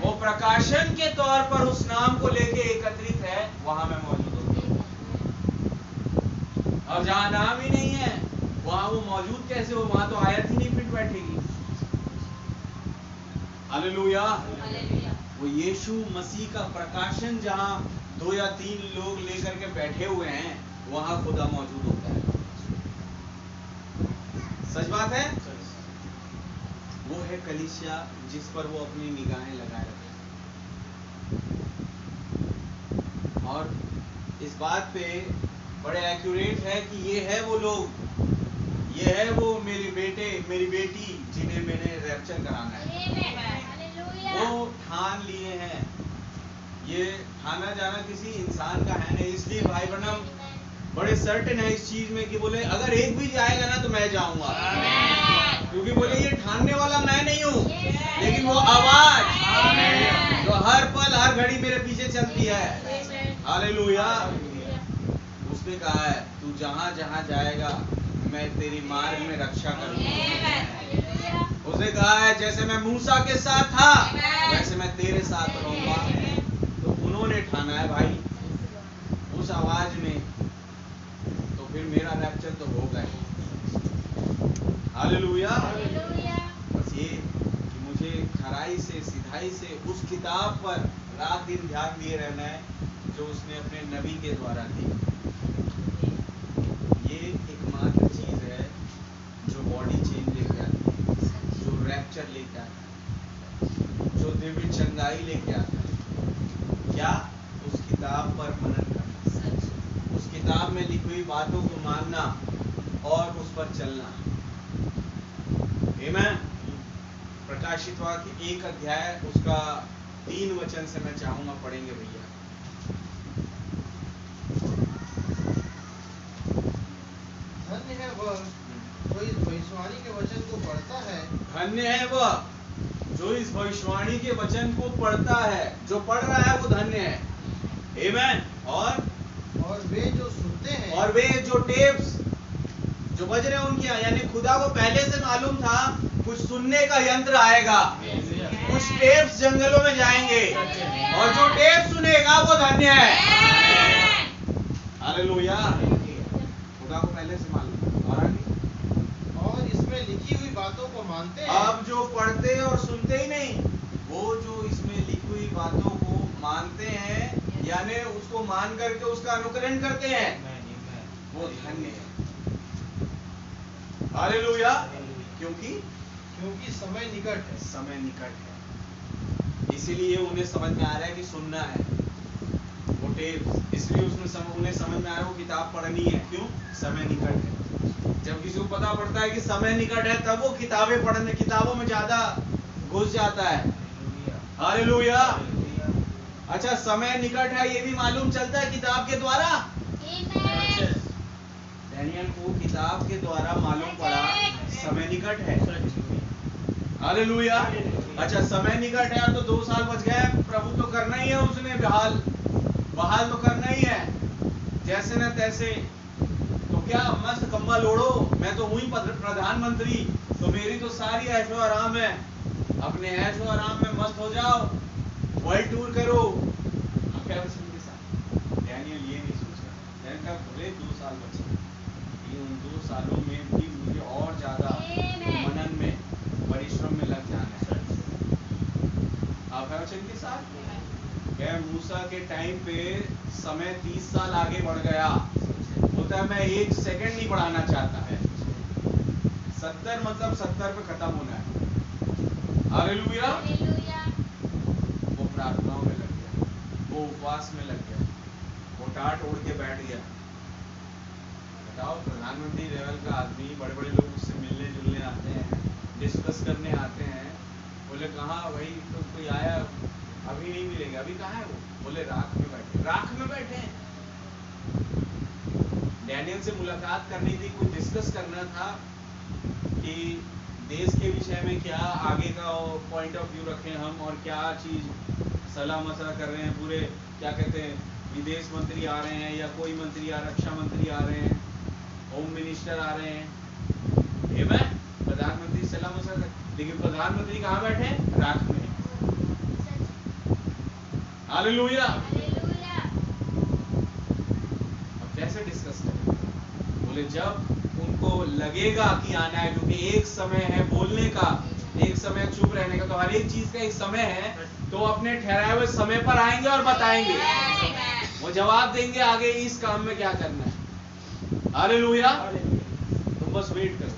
वो प्रकाशन के तौर पर उस नाम को लेके एकत्रित है, वहां मैं मौजूद होता हूं। और जहां नाम ही नहीं है वहां वो मौजूद कैसे हो? वहां तो आयत ही नहीं फिट बैठेगी। हालेलुया। वो यीशु मसीह का प्रकाशन जहां 2 या 3 लोग लेकर के बैठे हुए हैं, वहां खुदा मौजूद होता है। सच बात है। वो है कलीसिया जिस पर वो अपनी निगाहें लगाए रखे। और इस बात पे बड़े एक्यूरेट है कि ये है वो लोग, ये है वो मेरे बेटे मेरी बेटी जिन्हें मैंने रैप्चर कराना है। वो ठान लिए हैं। ये ठाना जाना किसी इंसान का है नहीं। इसलिए भाई ब्रनम बड़े सर्टेन है इस चीज में कि बोले अगर एक भी जाएगा ना तो मैं जाऊंगा। क्योंकि बोले ये ठानने वाला मैं नहीं हूँ, लेकिन वो आवाज जो हर पल हर घड़ी मेरे पीछे चलती है। हालेलुया। उसने कहा है तू जहां जहां जाएगा मैं तेरी मार्ग में रक्षा करूंगा। उसने कहा है जैसे मैं मूसा के साथ था वैसे मैं तेरे साथ रहूंगा। तो उन्होंने ठाना है भाई उस आवाज में, तो फिर मेरा रैप्चर तो होगा ही। हालेलुया। बस ये कि मुझे खराई से सिधाई से उस किताब पर रात दिन ध्यान दिए रहना है जो उसने अपने नबी के द्वारा दी। ये एकमात्र चीज है जो बॉडी चेंज लेके आती है, जो रैप्चर लेके आता है, जो दिव्य चंगाई लेके आता है। क्या? उस किताब पर मनन करना, उस किताब में लिखी हुई बातों को मानना और उस पर चलना। आमीन। प्रकाशित वाक्य 1 अध्याय उसका 3 वचन से मैं चाहूंगा पढ़ेंगे भैया। धन्य है वह जो इस भविष्यवाणी के वचन को पढ़ता है। धन्य है वह जो इस भविष्यवाणी के वचन को पढ़ता है। जो पढ़ रहा है वो धन्य है। आमीन। और वे जो सुनते हैं, और वे जो टेप्स जो बज रहे हैं उनकी, यानी खुदा को पहले से मालूम था कुछ सुनने का यंत्र आएगा, कुछ टेप्स जंगलों में जाएंगे और जो टेप सुनेगा वो धन्य है। हालेलुया। खुदा को पहले से मालूम। और आगे, और इसमें लिखी हुई बातों को मानते हैं। अब जो पढ़ते और सुनते ही नहीं, वो जो इसमें लिखी हुई बातों को मानते हैं, यानी उसको मान करके उसका अनुकरण करते हैं, वो धन्य है। हालेलुया। क्योंकि समय निकट है। समय निकट है, इसीलिए उन्हें समझ में आ रहा है कि सुनना है वो टेप। इसलिए उन्हें समझ में आ रहा है वो किताब पढ़नी है। क्यों? समय निकट है। जब किसी को पता पड़ता है कि समय निकट है तब वो किताबें पढ़ने, किताबों में ज्यादा घुस जाता है। हालेलुया। अच्छा, समय निकट है ये भी मालूम चलता है किताब के द्वारा। डैनियल को किताब के द्वारा मालूम पड़ा समय निकट है। हालेलुया। अच्छा, समय निकट है तो 2 साल बच गए, प्रभु तो करना ही है, उसने बहाल तो करना ही है जैसे न तैसे। तो क्या मस्त कंबल ओढ़ो, मैं तो हूँ ही प्रधानमंत्री, तो मेरी तो सारी ऐशो आराम है, अपने ऐशो आराम में मस्त हो जाओ, वर्ल्ड टूर करो। डैनियल ये नहीं सोच रहा। डैनियल का भले 2 साल बचे, लेकिन उन 2 सालों में भी मुझे और ज्यादा मनन में, परिश्रम में लग जाना है। आप है वचन के साथ? क्या मुंह मूसा के टाइम पे समय 30 साल आगे बढ़ गया। होता है मैं 1 सेकंड नहीं बढ़ाना चाहता है। 70 मतलब 70 पे खत्म होना है। हालेलुया। वो प्रार्थनाओं में लग गया, वो उपवास में लग गया, वो टाट ओढ़ के बैठ गया। बताओ, प्रधानमंत्री लेवल का आदमी, बड़े बड़े लोग उससे मिलने जुलने आते हैं, डिस्कस करने आते हैं। बोले कहाँ भाई, तो कोई आया, अभी नहीं मिलेगा। अभी कहाँ है वो? बोले राख में बैठे। राख में बैठे हैं। डैनियल से मुलाकात करनी थी, कुछ डिस्कस करना था कि देश के विषय में क्या आगे का पॉइंट ऑफ व्यू रखें हम, और क्या चीज सलाह मशवरा कर रहे हैं। पूरे क्या कहते हैं, विदेश मंत्री आ रहे हैं, या कोई मंत्री रक्षा मंत्री आ रहे हैं, होम मिनिस्टर आ रहे हैं, ये मैं प्रधानमंत्री सलाह मशवरा। लेकिन प्रधानमंत्री कहाँ बैठे हैं? राख में। हालेलुया। अब कैसे डिस्कस करें? बोले जब उनको लगेगा कि आना है, क्योंकि एक समय है बोलने का, एक समय चुप रहने का, तो हर एक चीज का एक समय है। तो अपने ठहराए हुए समय पर आएंगे और बताएंगे, वो जवाब देंगे आगे इस काम में क्या करना है। हालेलुया। तुम बस वेट करो।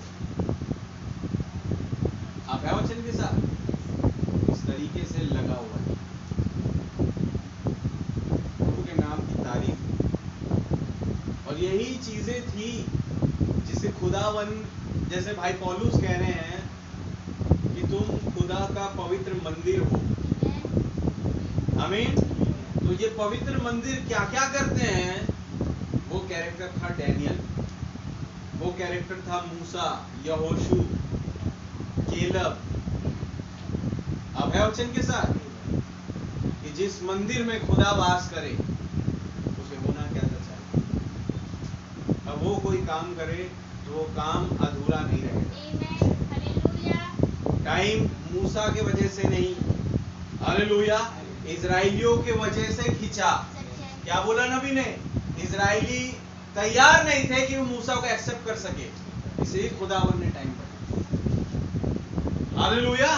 आप है वचन के साथ इस तरीके से लगा हुआ है। प्रभु के नाम की तारीफ। और यही चीजें थी जिसे खुदावन, जैसे भाई पौलुस कह रहे हैं कि तुम खुदा का पवित्र मंदिर हो। आमीन। तो ये पवित्र मंदिर क्या क्या करते हैं? वो कैरेक्टर था डैनियल, वो कैरेक्टर था मूसा, यहोशू, केलब। अब है वचन के साथ कि जिस मंदिर में खुदा वास करे उसे होना क्या चाहिए। अब वो कोई काम करे तो वो काम अधूरा नहीं रहेगा। टाइम मूसा के वजह से नहीं, हालेलुया, इजराइलियों के वजह से खिंचा। क्या बोला नबी ने? इजराइली तैयार नहीं थे कि वो मूसा को एक्सेप्ट कर सके, इसलिए खुदावन ने टाइम बढ़ाया। हालेलुया।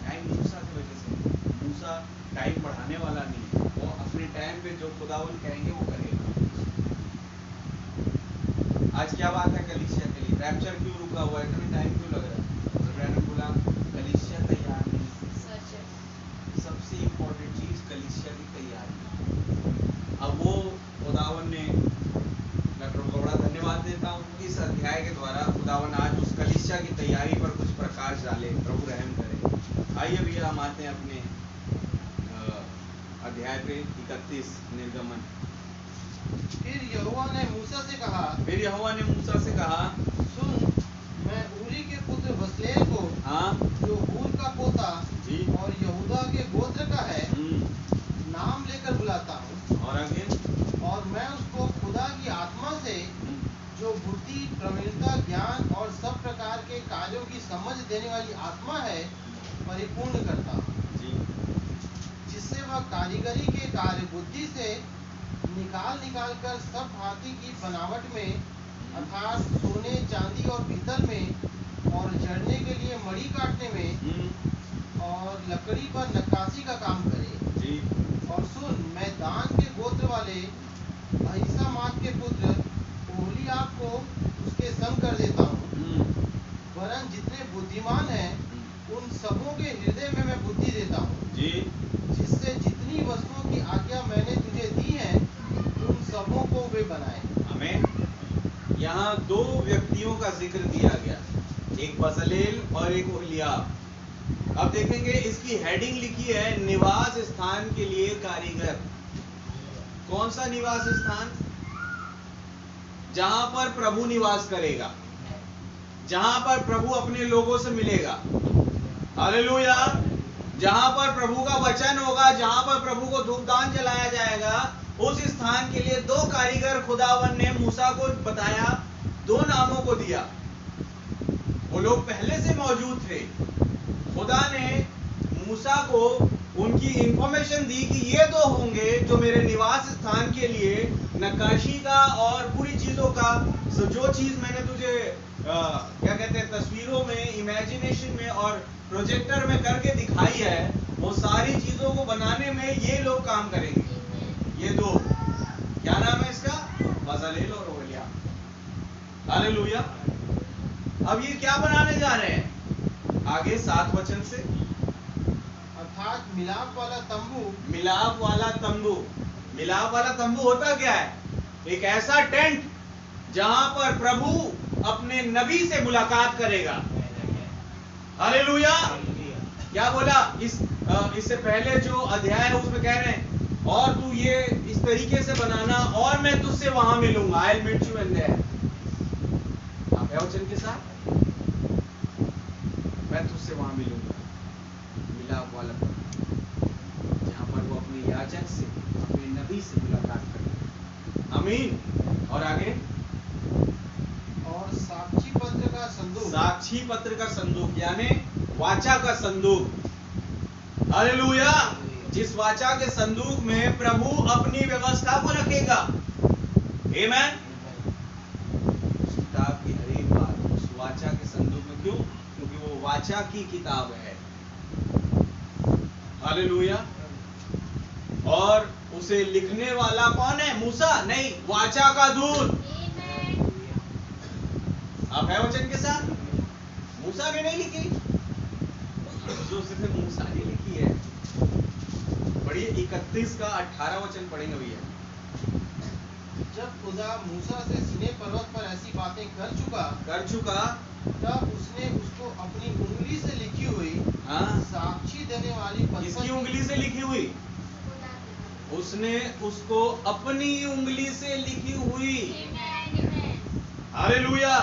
टाइम मूसा की वजह से। मूसा टाइम बढ़ाने वाला नहीं है, वो अपने टाइम पे जो खुदावन कहेंगे वो करेगा। आज क्या बात है कलीसिया के लिए? रैप्चर क्यों रुका हुआ है? इतना टाइम क्यों लग रहा है? मैंने बोला कलीसिया तैयार नहीं। सबसे इम्पोर्टेंट चीज कलीसिया की तैयारी। अब वो खुदावन ने, मैं प्रभु को बड़ा धन्यवाद देता हूँ इस अध्याय के द्वारा खुदावन आज उस कलीसिया की तैयारी पर कुछ प्रकाश डाले। प्रभु रहम करे। आइए भैया हम आते हैं अपने अध्याय पे 31 निर्गमन। फिर यहोवा ने मूसा से कहा, सुन, मैं ऊरी के पुत्र बसलेल को, जो हूर का पोता जी, और यहूदा के गोत्र का है, नाम लेकर बुलाता हूँ। और आगे, और मैं उसको खुदा की आत्मा से, जो बुद्धि, प्रवीणता, ज्ञान और सब प्रकार के कार्यों की समझ देने वाली आत्मा है, परिपूर्ण करता हूँ, जिससे वह कारीगरी के कार्य बुद्धि से निकाल कर सब भांति की बनावट में, अर्थात सोने, चांदी और पीतल में, और जड़ने के लिए मणि काटने में, और लकड़ी पर नक्काशी का काम करे। और सुन, मैं दान के गोत्र वाले अहीसामात के पुत्र ओहलीआब को उसके संग कर देता हूँ। वरन जितने बुद्धिमान हैं उन सबों के हृदय में मैं बुद्धि देता हूँ, जिससे जितनी वस्तुओं की आज्ञा मैंने तुझे दी है उन सबों को वे बनाए। आमीन। यहाँ दो व्यक्तियों का जिक्र दिया गया, एक बसलेल और एक ओहलीआब। अब देखेंगे इसकी हेडिंग लिखी है निवास स्थान के लिए कारीगर। कौन सा निवास स्थान? जहां पर प्रभु निवास करेगा, जहां पर प्रभु अपने लोगों से मिलेगा। हालेलुया। जहां पर प्रभु का वचन होगा, जहां पर प्रभु को धूपदान जलाया जाएगा, उस स्थान के लिए दो कारीगर खुदावन ने मूसा को बताया, दो नामों को दिया। वो लोग पहले से मौजूद थे। खुदा ने मूसा को उनकी इंफॉर्मेशन दी कि ये दो होंगे जो मेरे निवास स्थान के लिए नक्काशी का और पूरी चीजों का, जो चीज मैंने तुझे क्या कहते हैं तस्वीरों में, इमेजिनेशन में और प्रोजेक्टर में करके दिखाई है, वो सारी चीजों को बनाने में ये लोग काम करेंगे। ये दो, क्या नाम है इसका? बजलेल और ओलिया। हालेलुया। अब ये क्या बनाने जा रहे हैं? आगे 7 वचन से, अर्थात मिलाप वाला तंबू। मिलाप वाला तंबू। मिलाप वाला तंबू होता क्या है? एक ऐसा टेंट जहां पर प्रभु अपने नबी से मुलाकात करेगा। हालेलुया। क्या बोला? इससे पहले जो अध्याय है उसमें कह रहे हैं, और तू ये इस तरीके से बनाना और मैं तुझसे वहां मिलूंगा। I will meet you in there. आप है वचन के साथ, मैं तुझसे वहां मिलूंगा। मिलाप वाला जहां पर वो अपने याजक से, अपने नबी से मुलाकात करेगा। आमीन। और आगे, और साक्षी पत्र का संदूक। साक्षी पत्र का संदूक यानी वाचा का संदूक। हालेलुया। जिस वाचा के संदूक में प्रभु अपनी व्यवस्था को रखेगा। आमीन। उस किताब की हर एक बात उस वाचा के संदूक में, क्यों? क्योंकि वो वाचा की किताब है। हालेलुया। और उसे लिखने वाला कौन है? मूसा? नहीं, वाचा का दूत। आप है वचन के साथ? मूसा ने नहीं लिखी, जो सिर्फ मूसा ने लिखी है। पढ़िए 31 का 18 वचन पढ़ेंगे भैया। जब खुदा मूसा से सीने पर्वत पर ऐसी बातें कर चुका, तब उसने उसको अपनी उंगली से लिखी हुई, साक्षी देने वाली पत्थर। किसकी उंगली से लिखी हुई? उसने उसको अपनी उंगली से लिखी हुई। हालेलुया।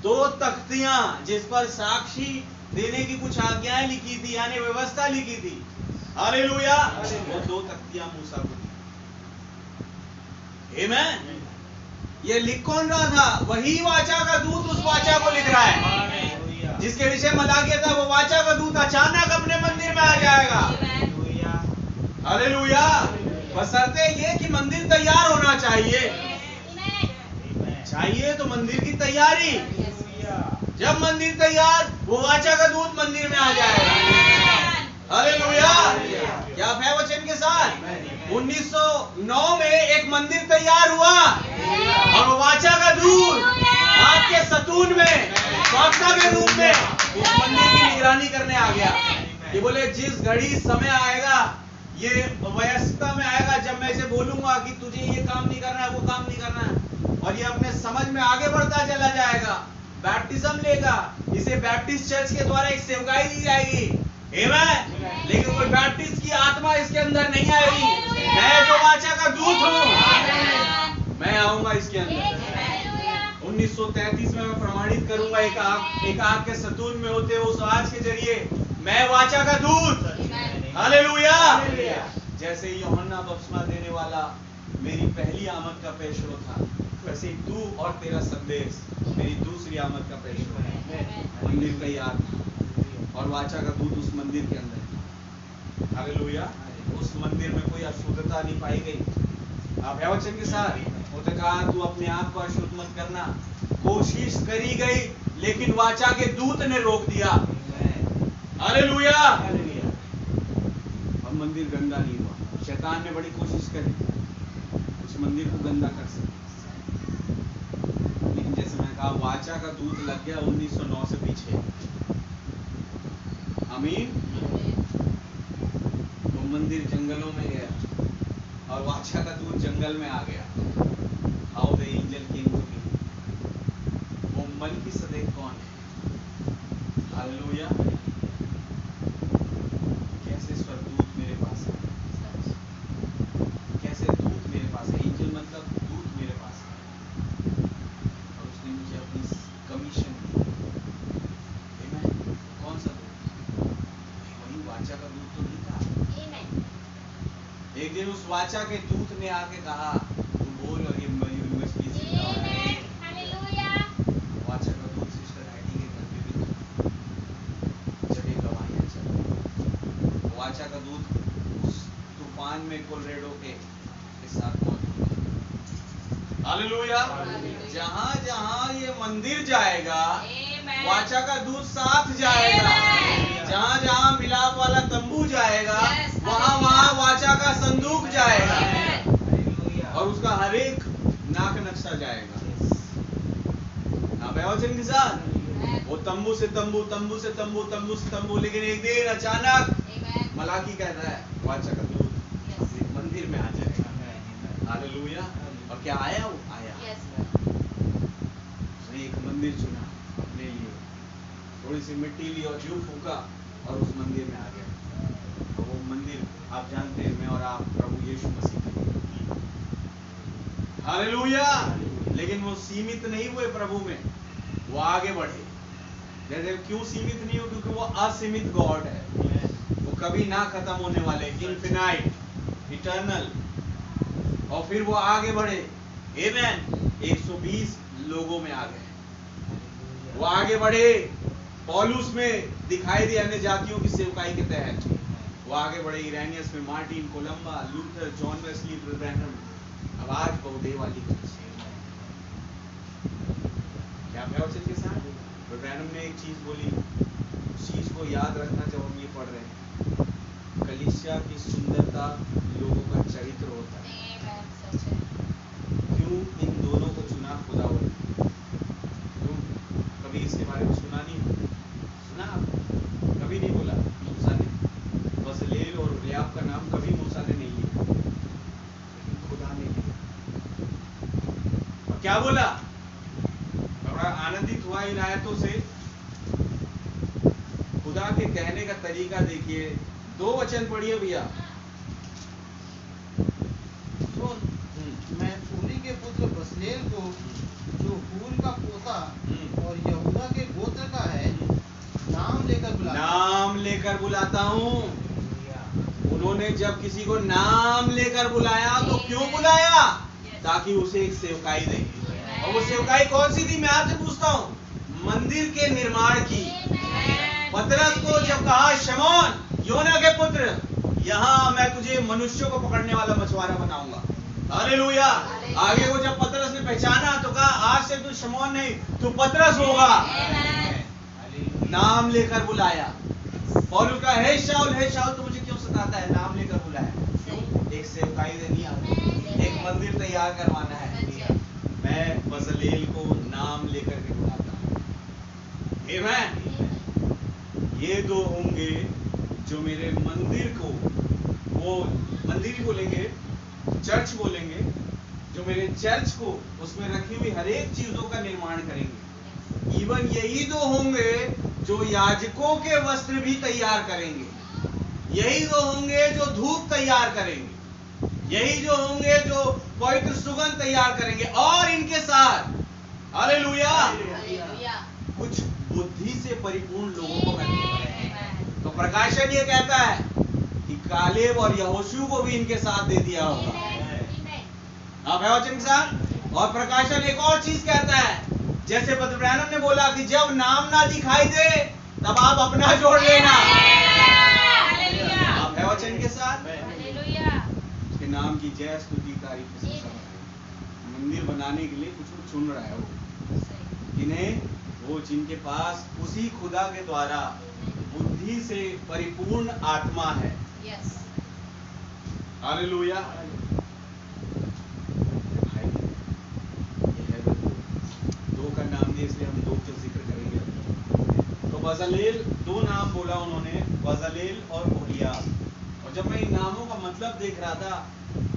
2 तख्तियां जिस पर साक्षी देने की कुछ आज्ञाएं लिखी थी, यानी व्यवस्था लिखी थी। हालेलुया। वो 2 तख्तियां मूसा को दी। आमीन। ये लिख कौन रहा था? वही वाचा का दूत उस वाचा को लिख रहा है, जिसके विषय मलाकिया था। वो वाचा का दूत अचानक अपने मंदिर में आ जाएगा। हालेलुया। बशर्ते ये कि मंदिर तैयार होना चाहिए। तो मंदिर की तैयारी, जब मंदिर तैयार, वो वाचा का दूत मंदिर में आ जाएगा। हालेलुया। क्या आप है वचन के साथ? 1909 में एक मंदिर तैयार हुआ और वो वाचा का दूत आपके सतून में स्वास्थ्य के रूप में उस मंदिर की निगरानी करने आ गया। ये बोले जिस घड़ी समय आएगा, ये वयस्कता में आएगा, जब मैं इसे बोलूंगा कि तुझे ये काम नहीं करना है, वो काम नहीं करना है, और ये अपने समझ में आगे बढ़ता चला जाएगा, बैप्टिज्म लेगा, इसे बैप्टिस्ट चर्च के द्वारा एक सेवकाई दी जाएगी। आमीन। लेकिन कोई बैप्टिस्ट की आत्मा इसके अंदर नहीं आएगी। मैं जो वाचा का दूत हूँ, मैं आऊंगा इसके अंदर। 1933 में मैं प्रमाणित करूंगा एक आग के सतून में होते उस आवाज के जरिए, मैं वाचा का दूत। हालेलुया। जैसे यूहन्ना बपतिस्मा देने वाला मेरी पहली आमद का पेशरो था, वैसे तू और तेरा संदेश मेरी दूसरी आमद का पेशरो है। मंदिर तैयार था और वाचा का दूत उस मंदिर के अंदर था। हालेलुया। उस मंदिर में कोई अशुद्धता नहीं पाई गई। आप है वचन के साथ? उसने कहा तू अपने आप को अशुद्ध मत करना। कोशिश करी गई, लेकिन वाचा के दूत ने रोक दिया। हालेलुया। अब मंदिर गंदा नहीं हुआ। शैतान ने बड़ी कोशिश करी उस मंदिर को गंदा कर सके, लेकिन जैसे मैं कहा वाचा का दूत लग गया 1909 से पीछे। आमीन। वो मंदिर जंगलों में गया और वाचा का दूत जंगल में आ गया। How the angel came to me. वो मन की सदैव कौन है? हालेलुया। कैसे स्वर्गदूत मेरे पास है, कैसे दूत मेरे पास है। एंजल मतलब दूत मेरे पास है, और उसने मुझे अपनी कमीशन दी। आमीन। कौन सा दूत? वही वाचा का दूत तो नहीं था। एक दिन उस वाचा के दूत ने आके कहा तू बोल, और ये यूनिवर्सिटी से वाचा का दूत सिस्टर हैडी के घर पे भी था, जब ये गवाहियां चल रही। वाचा का दूत उस तूफान में कोलोराडो के साथ मौजूद। हालेलुया। जहां जहां ये मंदिर जाएगा, वाचा का दूत साथ जाएगा। जहाँ जहाँ मिलाप वाला तंबू जाएगा Yes, वहाँ hallelujah. वहाँ वाचा का संदूक जाएगा Amen. और उसका हर एक नाक नक्शा जाएगा। आप है वचन के साथ वो तंबू से तंबू, तंबू से तंबू, तंबू से तंबू, लेकिन एक दिन अचानक Amen. मलाकी कहता है वाचा का दूत Yes. एक मंदिर में आ जाएगा। हालेलुया। और क्या आया? वो आया। Yes. उसने एक मंदिर चुना अपने लिए, थोड़ी सी मिट्टी ली और जू फूका और उस मंदिर में आ गया। और वो मंदिर आप जानते हैं, मैं और आप प्रभु यीशु मसीह के। हालेलुया। लेकिन वो सीमित नहीं हुए प्रभु में, वो आगे बढ़े। जैसे क्यों सीमित नहीं हो? क्योंकि वो असीमित गॉड है, वो कभी ना खत्म होने वाले, इनफिनाइट, इटर्नल। और फिर वो आगे बढ़े। आमेन। 120 लोगों में आ गए। वो आगे बढ़े, पौलुस में दिखाई दी अन्य जातियों की सेवकाई के तहत। वो आगे बढ़े इरेनियस में, Martin, Columba, Luther, John Wesley, Branham. अब आज बहुदे वाली क्या वचन के साथ ब्रैनम ने एक चीज बोली, उस चीज को याद रखना जब हम ये पढ़ रहे हैं। कलीसिया की सुंदरता लोगों का चरित्र होता है। Amen. सच है. क्यों इन दोनों को चुना खुदावन? क्यों? कभी इसके बारे में सुना नहीं? सुना? कभी नहीं बोला मूसा ने। बसलेल और उलियाब का नाम कभी मूसा ने नहीं लिया, लेकिन खुदा ने लिया। और क्या बोला? बड़ा आनंदित हुआ इन आयतों से। खुदा के कहने का तरीका देखिए। 2 वचन पढ़िए भैया। सुन, मैं ऊरी के पुत्र बसलेल को, जो हूर का पोता और यहूदा के गोत्र का है, नाम लेकर बुलाता नाम लेकर बुलाता हूँ। उन्होंने जब किसी को नाम लेकर बुलाया तो क्यों बुलाया? ताकि उसे एक सेवकाई दे। और वो सेवकाई कौन सी थी? मैं आपसे पूछता हूँ। मंदिर के निर्माण की। पतरस को जब कहा, शमौन योना के पुत्र, यहाँ मैं तुझे मनुष्यों को पकड़ने वाला मछुआरा बनाऊंगा। हालेलुया। आगे वो जब पतरस ने पहचाना तो कहा, आज से तू शमौन नहीं, तू पतरस होगा। नाम लेकर बुलाया। पौलुस का, हे शाऊल तू मुझे क्यों सताता है? नाम लेकर बुलाया। क्यों? एक सेवकाई देनी है, एक मंदिर तैयार करवाना है। मैं बसलेल को नाम लेकर के बुलाता हूँ। आमीन। ये 2 होंगे जो मेरे मंदिर को, वो मंदिर बोलेंगे, चर्च बोलेंगे, जो मेरे चर्च को, उसमें रखी हुई हर एक चीजों का निर्माण करेंगे। इवन यही 2 होंगे जो याजकों के वस्त्र भी तैयार करेंगे। यही 2 होंगे जो धूप तैयार करेंगे। यही जो होंगे जो पवित्र सुगंध तैयार करेंगे। और इनके साथ हालेलुया कुछ बुद्धि से परिपूर्ण लोगों को मैं। तो प्रकाशन ये कहता है कि कालेब और यहोशू को भी इनके साथ दे दिया होगा। आप है वचन के साथ। और प्रकाशन एक और चीज कहता है, जैसे ब्रदर ब्रैनम ने बोला कि जब नाम ना दिखाई दे तब आप अपना जोड़ लेना। आप है वचन के साथ। उसके नाम की जय स्तुति तारीफ मंदिर बनाने के लिए कुछ चुन रहा है वो, जिन्हें वो जिनके पास उसी खुदा के द्वारा बुद्धि से परिपूर्ण आत्मा है। हालेलुया। भाई ये है 2 का नाम दिया, इसलिए हम 2 का जिक्र करेंगे। तो बजलेल 2 नाम बोला उन्होंने, बजलेल और ओलियाब। और जब मैं इन नामों का मतलब देख रहा था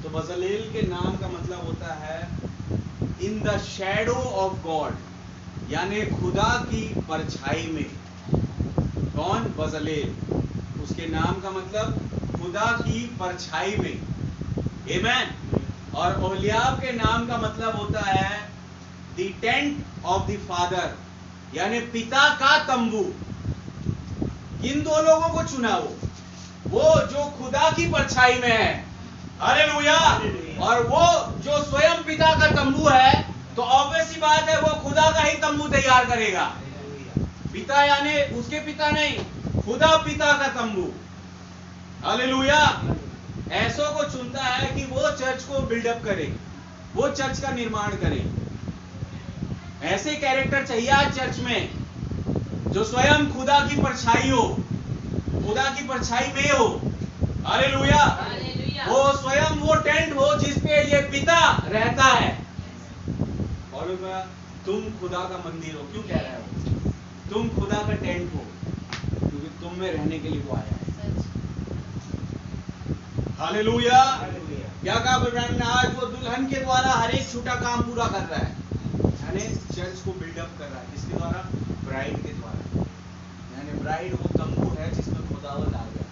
तो बजलेल के नाम का मतलब होता है in the shadow of God, यानी खुदा की परछाई में। कौन? बजलेल। उसके नाम का मतलब खुदा की परछाई में। आमीन। और ओलियाब के नाम का मतलब होता है the tent of the father, यानी पिता का तंबू। इन 2 लोगों को चुना वो जो खुदा की परछाई में है। हालेलुया। और वो जो स्वयं पिता का तंबू है, तो ऑब्वियस सी बात है वो खुदा का ही तंबू तैयार करेगा। पिता यानी उसके पिता नहीं, खुदा पिता का तंबू। हालेलुया। ऐसों को चुनता है कि वो चर्च को बिल्डअप करे, वो चर्च का निर्माण करे। ऐसे कैरेक्टर चाहिए आज चर्च में जो स्वयं खुदा की परछाई हो, खुदा की परछाई में हो। हालेलुया। वो स्वयं वो टेंट हो जिस पे ये पिता रहता है। और तुम खुदा का मंदिर हो। क्यों कह रहा है वो? तुम खुदा का टेंट हो क्योंकि तुम में रहने के लिए वो आया है। हालेलुया। क्या कहा इब्राहिम ने? आज वो दुल्हन के द्वारा हर एक छोटा काम पूरा कर रहा है, यानी चर्च को बिल्डअप कर रहा है। किसके द्वारा? ब्राइड के द्वारा। यानी ब्राइड वो तंबू है जिसमें खुदावंद आ गया।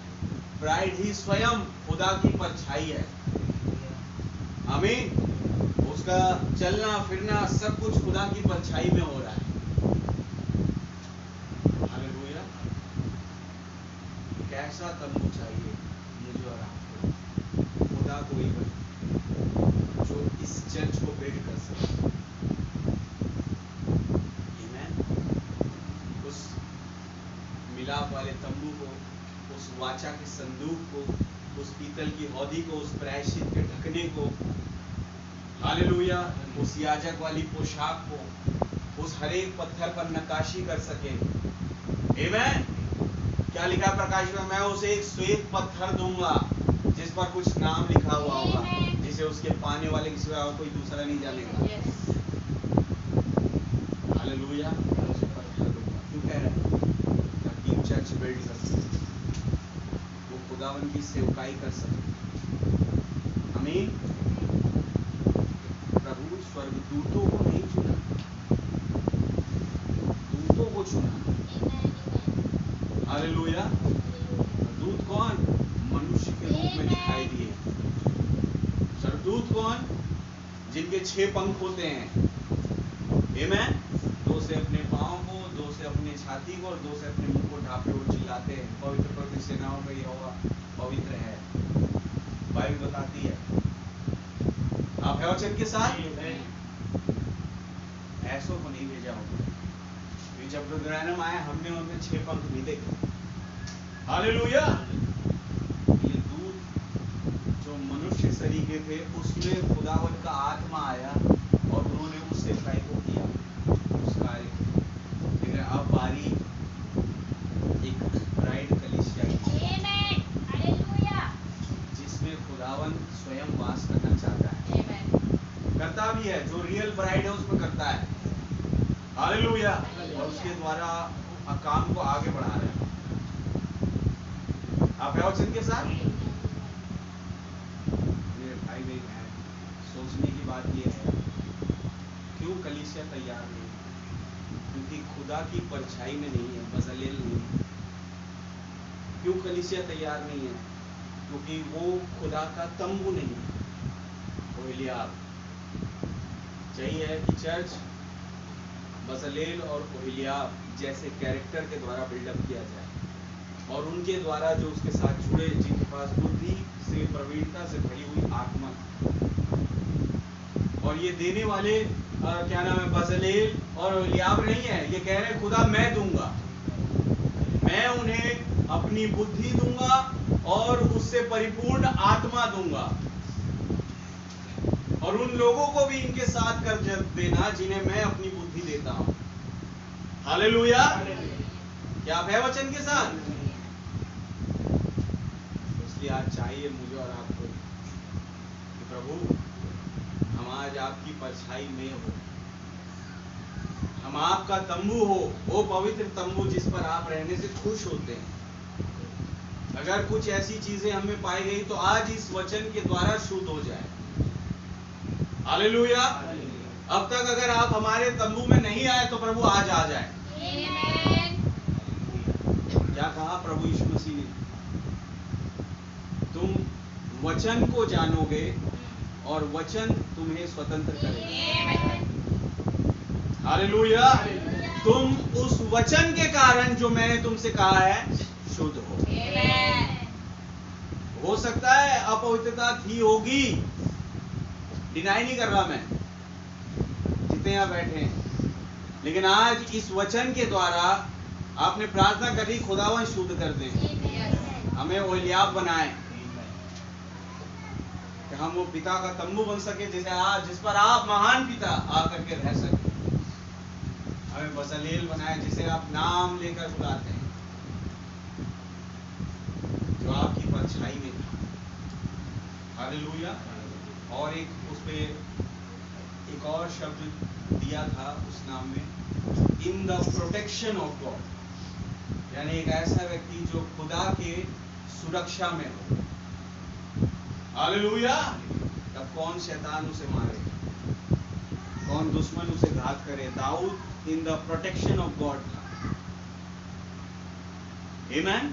ब्राइड ही स्वयं खुदा की परछाई है। आमीन। उसका चलना फिरना सब कुछ खुदा की परछाई में हो रहा है। हालेलुया। कैसा तंबू चाहिए मुझे और आपको? खुदा कोई बने जो इस चर्च को बिल्ड कर सके। उस मिलाप वाले तंबू को, उस वाचा के संदूक को, उस पीतल की हौदी को, उस प्रायश्चित के ढकने को, हालेलुया, उस याजक वाली पोशाक को, उस हर एक पत्थर पर नक्काशी कर सके। आमीन। क्या लिखा प्रकाश में? मैं उसे एक श्वेत पत्थर दूंगा जिस पर कुछ नाम लिखा हुआ होगा, जिसे उसके पाने वाले के सिवा कोई दूसरा नहीं जानेगा। हालेलुया। क्यों कह रहा है? ताकि चर्च बिल्ड कर सके, वो खुदावन की सेवकाई कर सके। आमीन। प्रभु स्वर्गदूतों को नहीं चुना, दूतों को चुना। हालेलुया। दूत कौन? मनुष्य के रूप में दिखाई दिए। स्वर्गदूत कौन? जिनके 6 पंख होते हैं। आमीन। 2 से अपने पांव को, 2 से अपने छाती को और 2 से अपने मुंह को ढांपे और चिल्लाते हैं, पवित्र पवित्र सेनाओं का यहोवा पवित्र है। बाइबल बताती है। आप है वचन के साथ? ऐसों को नहीं भेजा होगा। जब ब्रदर आए हमने उनमें 6 पंख भी देखे। हालेलुया। ये दूत जो मनुष्य सरीखे थे उसमें खुदावन का आत्मा आया और उन्होंने उस सेवकाई को किया, उस कार्य को। लेकिन अब बारी एक ब्राइड कलीसिया की, जिसमें खुदावन स्वयं वास करना चाहता है। करता भी है, जो रियल ब्राइड है उसमें करता है। हालेलुया। और उसके द्वारा काम को आगे बढ़ा रहे हैं। आप है वचन के साथ? मेरे भाई बहन है, सोचने की बात यह है, क्यों कलीसिया तैयार नहीं? क्योंकि खुदा की परछाई में नहीं है, बज़लेल नहीं है। क्यों कलीसिया तैयार नहीं है? क्योंकि वो खुदा का तंबू नहीं है। ओहिलियाब चाहिए कि चर्च बज़लेल और ओहिलियाब जैसे कैरेक्टर के द्वारा बिल्डअप किया जाए और उनके द्वारा जो उसके साथ जुड़े, जिनके पास बुद्धि से, प्रवीणता से भरी हुई आत्मा, और ये देने वाले क्या नाम है? बज़लेल और ओहिलियाब नहीं है। ये कह रहे हैं खुदा मैं दूंगा, मैं उन्हें अपनी बुद्धि दूंगा और उससे परिपूर्ण आत्मा दूंगा और उन लोगों को भी इनके साथ कर देना जिन्हें मैं अपनी बुद्धि देता हूं। हालेलुया। क्या आप है वचन के साथ? इसलिए आज चाहिए मुझे और आपको कि प्रभु हम आज आपकी परछाई में हो, हम आपका तंबू हो, वो पवित्र तंबू जिस पर आप रहने से खुश होते हैं। अगर कुछ ऐसी चीजें हमें पाई गई तो आज इस वचन के द्वारा शुद्ध हो जाए। हालेलुया। अब तक अगर आप हमारे तंबू में नहीं आए तो प्रभु आज आ जाए। क्या कहा प्रभु यीशु मसीह ने? तुम वचन को जानोगे और वचन तुम्हें स्वतंत्र करेगा। हालेलुया। तुम उस वचन के कारण जो मैंने तुमसे कहा है शुद्ध हो। हो सकता है अपवित्रता थी, होगी, डिनाई नहीं कर रहा मैं, जितने यहां बैठे हैं, लेकिन आज इस वचन के द्वारा आपने प्रार्थना करी, खुदावन शुद्ध कर दे, हमें ओहिलियाब बनाए कि हम वो पिता का तंबू बन सके जिसे आज, जिस पर आप महान पिता आकर के रह सके। हमें बज़लेल बनाए जिसे आप नाम लेकर बुलाते हैं। परछाई में था। हालेलुया। और एक उस पे एक और शब्द दिया था उस नाम में, इन द प्रोटेक्शन ऑफ गॉड, यानी एक ऐसा व्यक्ति जो खुदा के सुरक्षा में हो। हालेलुया। तब कौन शैतान उसे मारे, कौन दुश्मन उसे घात करे? दाऊद in the protection of God था। आमेन।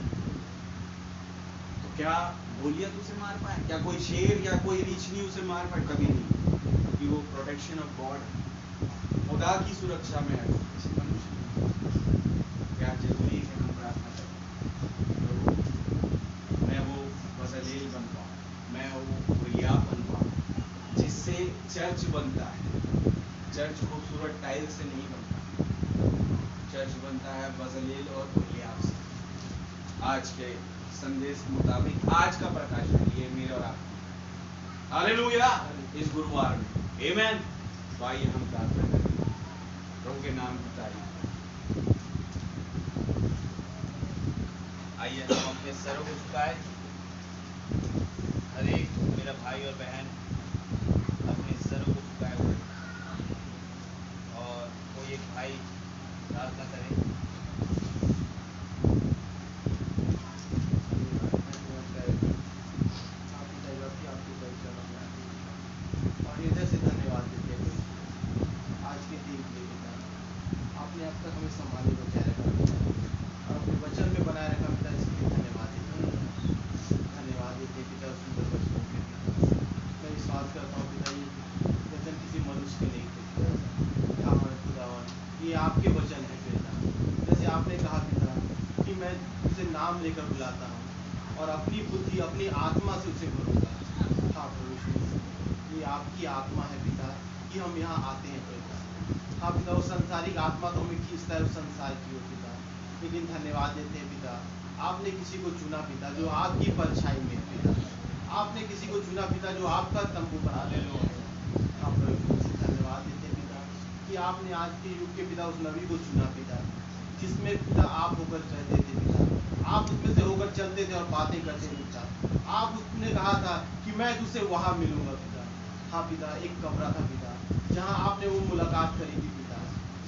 तो क्या गोलियत उसे मार पाए? क्या कोई शेर या कोई रीछनी उसे मार पाए? कभी नहीं, क्योंकि वो प्रोटेक्शन ऑफ गॉड है, खुदा की सुरक्षा में है किसी मनुष्य। क्या जरूरी है हम प्रार्थना करें, प्रभु मैं वो बजलेल बन पाऊं, मैं वो गुलियाब बन पाऊं, जिससे चर्च बनता है। चर्च खूबसूरत टाइल से नहीं बनता, चर्च बनता है बजलेल और गुलियाब से। आज के संदेश के मुताबिक आज का प्रकाशन ये मेरे और आपका। हालेलुया। इस गुरुवार में आमेन। तो आइए हम प्रार्थना करें, प्रभु के नाम की तारीफ। आइए हम अपने सरों को झुकाए। हर एक मेरा भाई और बहन अपने सरों को झुकाए हुए और कोई एक भाई प्रार्थना करें। और हृदय से धन्यवाद देते हैं आज के दिन के लिए पिता, आपने अब तक हमें संभाले बचाए रखा और अपने वचन में बनाए रखा पिता, इसके लिए धन्यवाद देते हैं। धन्यवाद देते हैं पिता सुंदर वचनों के लिए। मैं विश्वास करता हूँ पिता ये वचन किसी मनुष्य के नहीं थे पिता, हमारे खुदावन ये आपके वचन है पिता। जैसे आपने कहा पिता कि मैं उसे नाम लेकर बुलाता हूँ और अपनी बुद्धि अपनी आत्मा से उसे भरूंगा। हाँ प्रभु, ये आपकी आत्मा है पिता कि हम यहाँ आते हैं पिता। हाँ पिता, वो संसारिक आत्मा तो हमें खींचता है उस संसार की ओर पिता, लेकिन धन्यवाद देते हैं पिता, आपने किसी को चुना पिता जो आपकी परछाई में है पिता। आपने किसी को चुना पिता जो आपका तंबू बना ले लो। हाँ प्रभु, धन्यवाद देते हैं पिता कि आपने आज के युग के पिता उस नबी को चुना पिता, जिसमें पिता आप होकर रहते थे पिता, आप उसमें से होकर चलते थे और बातें करते थे पिता। आप उसने कहा था कि मैं तुझसे वहाँ मिलूंगा पिता। हाँ पिता, एक कमरा था पिता जहाँ आपने वो मुलाकात करी थी पिता,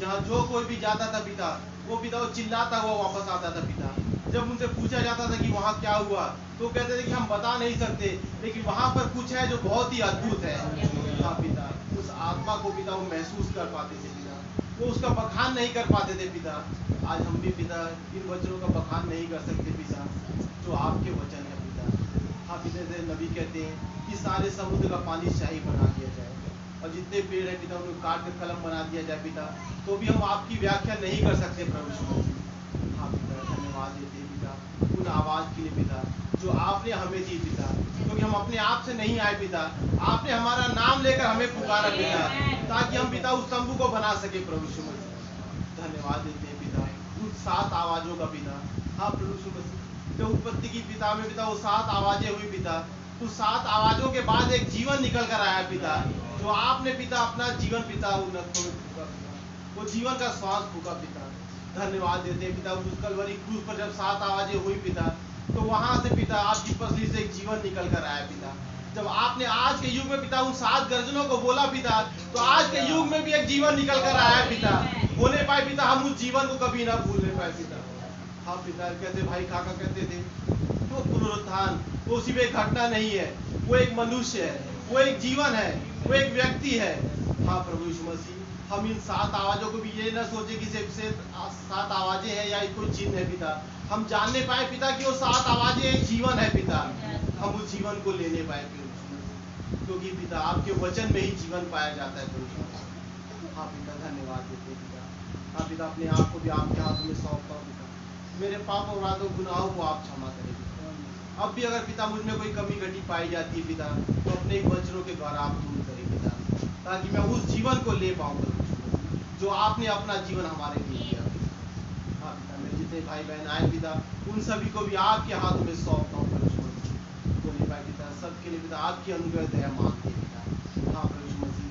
जहाँ जो कोई भी जाता था पिता वो चिल्लाता हुआ वापस आता था पिता। जब उनसे पूछा जाता था कि वहाँ क्या हुआ तो कहते थे कि हम बता नहीं सकते, लेकिन वहाँ पर कुछ है जो बहुत ही अद्भुत है। हाँ पिता, उस आत्मा को पिता वो महसूस कर पाते थे पिता, वो उसका बखान नहीं कर पाते थे पिता। आज हम भी पिता इन वचनों का बखान नहीं कर सकते पिता जो आपके वचन है पिता। हाँ पिता, जैसे नबी कहते हैं कि सारे समुद्र का पानी शाही बना दिया जाए और जितने पेड़ है पिता उनको काट कर कलम बना दिया जाए पिता, तो भी हम आपकी व्याख्या नहीं कर सकते प्रभु। हाँ पिता, धन्यवाद देते हैं पिता उन आवाज़ के लिए पिता जो आपने हमें दी पिता, क्योंकि हम अपने आप से नहीं आए पिता, आपने हमारा नाम लेकर हमें पुकारा पिता ताकि हम पिता उस तंबू को बना सके प्रभु। धन्यवाद देते हैं पिता उन 7 आवाज़ों का पिता। हाँ प्रभु, जो उत्पत्ति की पिता में पिता वो 7 आवाज़ें हुई पिता, तो 7 आवाज़ों के बाद एक जीवन निकल कर आया पिता, जो आपने पिता अपना जीवन पिता उन रक्तों में फूका पिता, वो जीवन का श्वास फूका पिता। धन्यवाद देते हैं पिता उस कलवरी क्रूस पर जब 7 आवाज़ें हुई पिता, तो वहाँ से पिता आपकी पसली से एक जीवन निकल कर आया पिता। जब आपने आज के युग में पिता उन 7 गर्जनों को बोला पिता, तो आज के युग में भी एक जीवन निकल कर आया पिता। होने पाए पिता हम उस जीवन को कभी ना भूलने पाए पिता। हाँ पिता, कहते भाई काका कहते थे तो पुनरुत्थान वो सिर्फ एक घटना नहीं है, वो एक मनुष्य है, वो एक जीवन है, वो एक व्यक्ति है। हाँ प्रभु यीशु मसीह, हम इन 7 आवाज़ों को भी ये ना सोचे कि सिर्फ 7 आवाज़ें हैं या कोई चिन्ह है पिता, हम जानने पाए पिता कि वो 7 आवाज़ें एक जीवन है पिता, हम उस जीवन को लेने पाए प्रभु, क्योंकि पिता आपके वचन में ही जीवन पाया जाता है प्रभु। हाँ पिता, धन्यवाद देते हैं पिता। हाँ पिता, अपने आप को भी आपके हाथों में सौंपता हूँ पिता, मेरे पाप अपराधों गुनाहों को आप क्षमा करें पिता। अब भी अगर पिता मुझ में कोई कमी घटी पाई जाती है पिता, तो अपने वचनों के द्वारा आप दूर करें पिता, ताकि मैं उस जीवन को ले पाऊँ जो आपने अपना जीवन हमारे लिए दिया। हाँ पिता, मेरे जितने भाई बहन आए पिता उन सभी को भी आपके हाथों में सौंपता हूँ प्रभु मसीह। भाई पिता सबके लिए पिता आपकी अनुग्रह दया मांगते हैं पिता। हाँ प्रभु मसीह,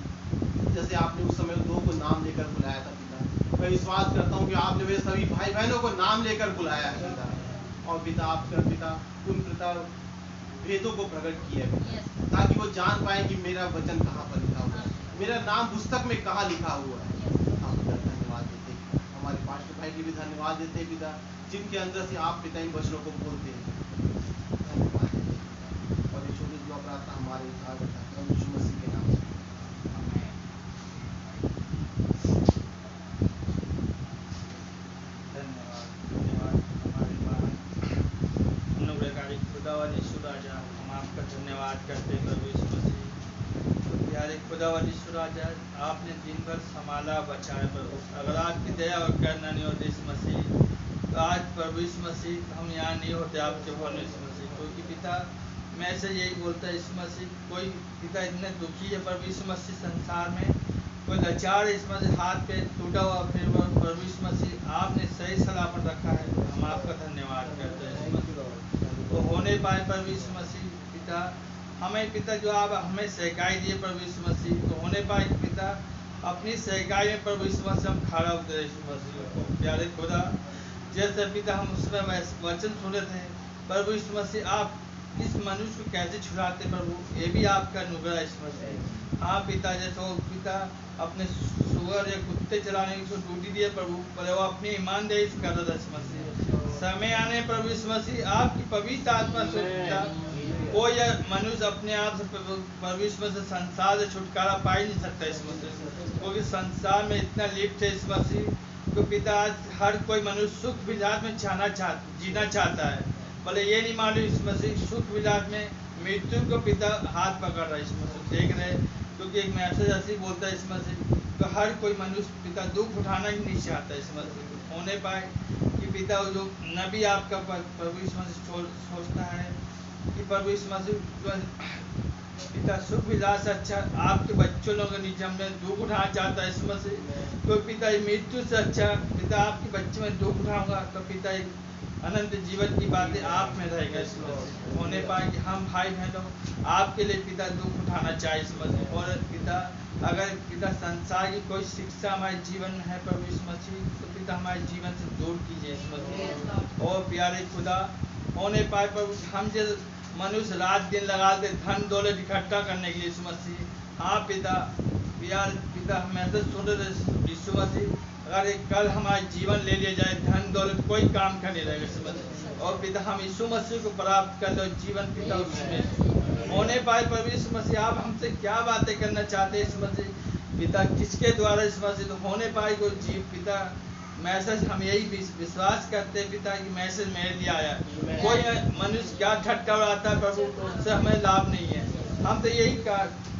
जैसे आपने उस समय 2 को नाम लेकर बुलाया था पिता, मैं विश्वास करता हूँ कि आपने वे सभी भाई बहनों को नाम लेकर बुलाया है पिता। और पिता आपका पिता उन पिता भेदों को प्रकट किया है, Yes. ताकि वो जान पाए कि मेरा वचन कहाँ पर लिखा हुआ है, मेरा नाम पुस्तक में कहाँ लिखा हुआ है। हम पिता धन्यवाद देते हैं, हमारे पास्टर भाई के भी धन्यवाद देते हैं पिता, जिनके अंदर से आप पिता इन वचनों को बोलते हैं। धन्यवाद देते हैं। और ये छोटी दुआ प्रार्थना हमारे उद्धार करता है यीशु मसीह के नाम से। धन्यवाद हमारे महान अनुग्रहकारी खुदावन यीशु राजा, हम आपका धन्यवाद करते हैं प्रभु यीशु मसीह। तो प्यारे खुदावन यीशु राजा, आपने दिन भर संभाला बचाया प्रभु, अगर आपकी दया और करुणा नहीं होती यीशु मसीह, तो आज प्रभु यीशु मसीह हम यहाँ नहीं होते आपके भवन यीशु मसीह। क्योंकि पिता मैं से यही बोलता है यीशु मसीह, कोई पिता इतने दुखी है प्रभु यीशु मसीह संसार में, कोई लाचार इस मसीह हाथ पे टूटा हुआ, फिर प्रभु यीशु मसीह आपने सही सलाह पर रखा है, हम आपका धन्यवाद करते हैं यीशु मसीह। वो होने पाए प्रभु यीशु मसीह पिता, हमें पिता जो आप हमें सहकाई दिए प्रभु यीशु मसीह, तो होने पाए पिता अपनी सहकाई में प्रभु यीशु मसीह हम खड़ा होते यीशु मसीह। प्यारे खुदा, जैसे पिता हम उसमें वचन सुने थे प्रभु यीशु मसीह, आप इस मनुष्य को कैसे छुड़ाते प्रभु, ये भी आपका अनुग्रह है यीशु मसीह। हाँ पिता, जैसे वो पिता अपने सुअर या कुत्ते चलाने की ड्यूटी दिए प्रभु, पर वो अपनी ईमानदारी से कर रहा था यीशु मसीह। समय आने प्रभु यीशु मसीह आपकी पवित्र आत्मा से पिता, कोई मनुष्य अपने आप से प्रभु यीशु मसीह संसार से छुटकारा पा ही नहीं सकता यीशु मसीह, क्योंकि संसार में इतना लिप्त है यीशु मसीह। तो पिता आज हर कोई मनुष्य सुख विलास में जीना चाहता है, भले ये नहीं मालूम यीशु मसीह सुख विलास में मृत्यु को पिता हाथ पकड़ रहा है यीशु मसीह, देख रहे, क्योंकि एक मैसेज ऐसे बोलता है यीशु मसीह, तो हर कोई मनुष्य पिता दुख उठाना ही नहीं चाहता यीशु मसीह। होने पाए कि पिता जो नबी आपका प्रभु यीशु मसीह सोचता है कि प्रभु यीशु मसीह जो पिता सुख विलास से अच्छा आपके बच्चों लोगों के नीचे में दुख उठाना चाहता है यीशु मसीह। तो पिता मृत्यु से अच्छा पिता आपके बच्चे में दुख उठाऊंगा, तो पिता अनंत जीवन की बातें आप में रहेगा यीशु मसीह। होने पाए कि हम भाई बहनों आपके लिए पिता दुख उठाना चाहिए यीशु मसीह। और पिता अगर पिता संसार की कोई शिक्षा हमारे जीवन में है प्रभु यीशु मसीह, तो पिता हमारे जीवन से दूर कीजिए यीशु मसीह। और प्यारे खुदा, होने पाए प्रभु हम जो मनुष्य रात दिन लगाते धन दौलत इकट्ठा करने के लिए यीशु मसीह, हाँ पिता प्यार पिता हम ऐसे सुन रहे यीशु मसीह, अगर एक कल हमारा जीवन ले लिया जाए, धन दौलत कोई काम का नहीं रहेगा यीशु मसीह, और पिता हम यीशु मसीह को प्राप्त कर लो जीवन पिता उसमें। होने पाए प्रभु यीशु मसीह, आप हमसे क्या बातें करना चाहते हैं यीशु मसीह पिता, किसके द्वारा यीशु मसीह, तो होने पाए कोई जीव पिता मैसेज हम यही विश्वास करते हैं पिता कि मैसेज मेरे लिए आया, कोई मनुष्य क्या ठट्टा उड़ाता है प्रभु, तो उससे हमें लाभ नहीं है। हम तो यही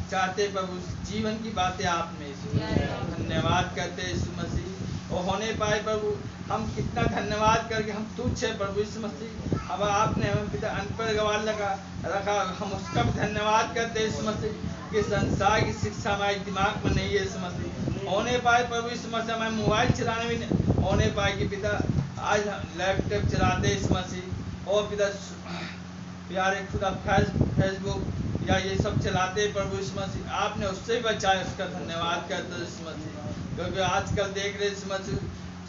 चाहते प्रभु जीवन की बातें आप में धन्यवाद करते हैं यीशु मसीह। और होने पाए प्रभु हम कितना धन्यवाद करके हम तुच्छ है प्रभु यीशु मसीह, अब आपने हमें पिता अनपढ़ गवार रखा, हम उसका भी धन्यवाद करते हैं यीशु मसीह कि संसार की शिक्षा हमारे दिमाग में नहीं है यीशु मसीह। होने पाए प्रभु यीशु मसीह हमें मोबाइल चलाने भी नहीं होने पाए कि पिता आज लैपटॉप चलाते यीशु मसीह, और पिता प्यारे खुदा फेसबुक या ये सब चलाते प्रभु यीशु मसीह, आपने उससे भी बचाया, उसका धन्यवाद करते यीशु मसीह। क्योंकि आजकल देख रहे यीशु मसीह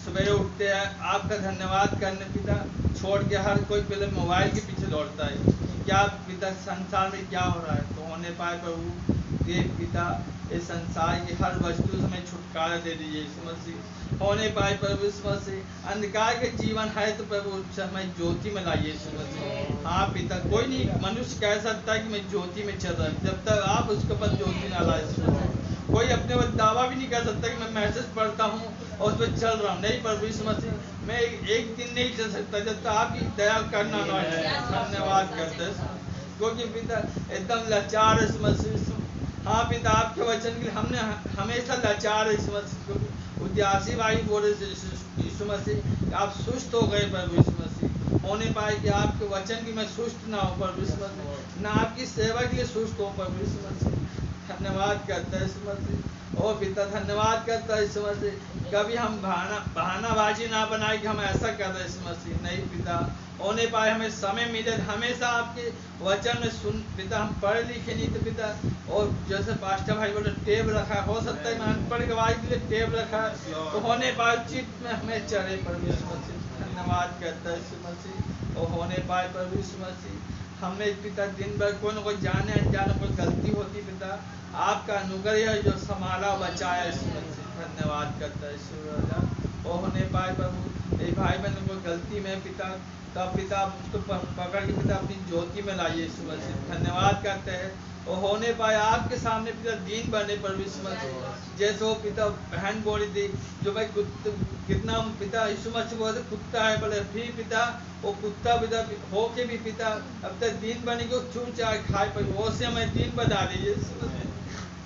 सवेरे उठते हैं आपका धन्यवाद करने पिता छोड़ के हर कोई पहले मोबाइल के पीछे दौड़ता है, क्या पिता संसार में क्या हो रहा है। तो होने पाए प्रभु ये पिता इस संसार की हर वस्तु से हमें छुटकारा दे दीजिए यीशु मसीह। होने पाए प्रभु यीशु मसीह अंधकार के जीवन है तो प्रभु उससे हमें ज्योति में लाइए यीशु मसीह। हाँ पिता, कोई नहीं मनुष्य कह सकता है कि मैं ज्योति में चल रहा हूँ जब तक आप उसके ऊपर ज्योति ना लाए यीशु मसीह। कोई अपने ऊपर दावा भी नहीं कर सकता कि मैं मैसेज पढ़ता हूँ और उस पर चल रहा हूँ, नहीं प्रभु यीशु मसीह, मैं एक दिन नहीं चल सकता जब तक आपकी दया करना ना है। धन्यवाद करते क्योंकि पिता एकदम लाचार है यीशु मसीह। हाँ पिता, आपके वचन के लिए हमने हमेशा लाचार है यीशु मसीह। उद्यासी भाई बोले यीशु मसीह आप सुस्त हो गए प्रभु यीशु मसीह। होने पाए कि आपके वचन की मैं सुस्त ना हो प्रभु यीशु मसीह, ना आपकी सेवा के लिए सुस्त हो प्रभु यीशु मसीह। धन्यवाद करता है यीशु मसीह। और पिता धन्यवाद करता है यीशु मसीह, कभी हम बहानाबाजी ना बनाए कि हम ऐसा कर रहे यीशु मसीह, नहीं पिता। होने पाए हमें समय मिले हमेशा आपके वचन में सुन पिता, हम पढ़े लिखे नहीं तो पिता, और जैसे पास्टर भाई बोले टेब रखा, हो सकता है मैं अनपढ़ गवाही के लिए टेब रखा, तो होने पाए चित्त में हमें चढ़े प्रभु यीशु मसीह। धन्यवाद करता है यीशु मसीह। और होने पाए प्रभु यीशु मसीह हमें पिता दिन भर कोई न कोई जाने अनजाने कोई गलती होती पिता, आपका अनुग्रह है जो संभाला बचाया यीशु मसीह, धन्यवाद करता है यीशु राजा। वो होने पाए प्रभु ये भाई बहन को गलती में पिता, तब पिता आप उसको पकड़ के पिता अपनी ज्योति में लाइए यीशु मसीह, धन्यवाद करते हैं। वो होने पाए आपके सामने पिता दीन बने पर यीशु मसीह, जैसे वो पिता बहन बोली थी जो भाई कितना पिता यीशु मसीह बोलते कुत्ता है बोले, फिर पिता वो कुत्ता पिता होके भी पिता अब तक दीन बने को चूर चार खाए पर वो से हमें दीन बना दीजिए यीशु मसीह,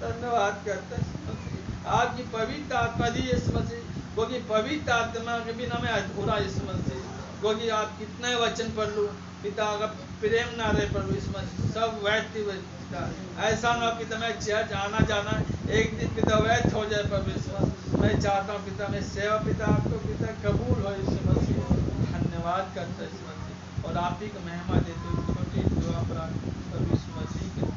धन्यवाद करते हैं यीशु मसीह। आपकी पवित्र आत्मा दी यीशु मसीह, क्योंकि पवित्र आत्मा के बिना मैं अधूरा यीशु मसीह, क्योंकि आप कितने वचन पढ़ लूँ पिता अगर प्रेम ना रहे प्रभु यीशु मसीह सब व्यर्थ ही पिता, ऐसा ना पिता मैं चर्च आना जाना एक दिन पिता व्यर्थ हो जाए प्रभु यीशु मसीह। मैं चाहता हूँ पिता मैं सेवा पिता आपको पिता कबूल हो यीशु मसीह, धन्यवाद करता है यीशु मसीह और आप ही को महिमा देते हो छोटी दुआ प्रार्थना प्रभु यीशु मसीह के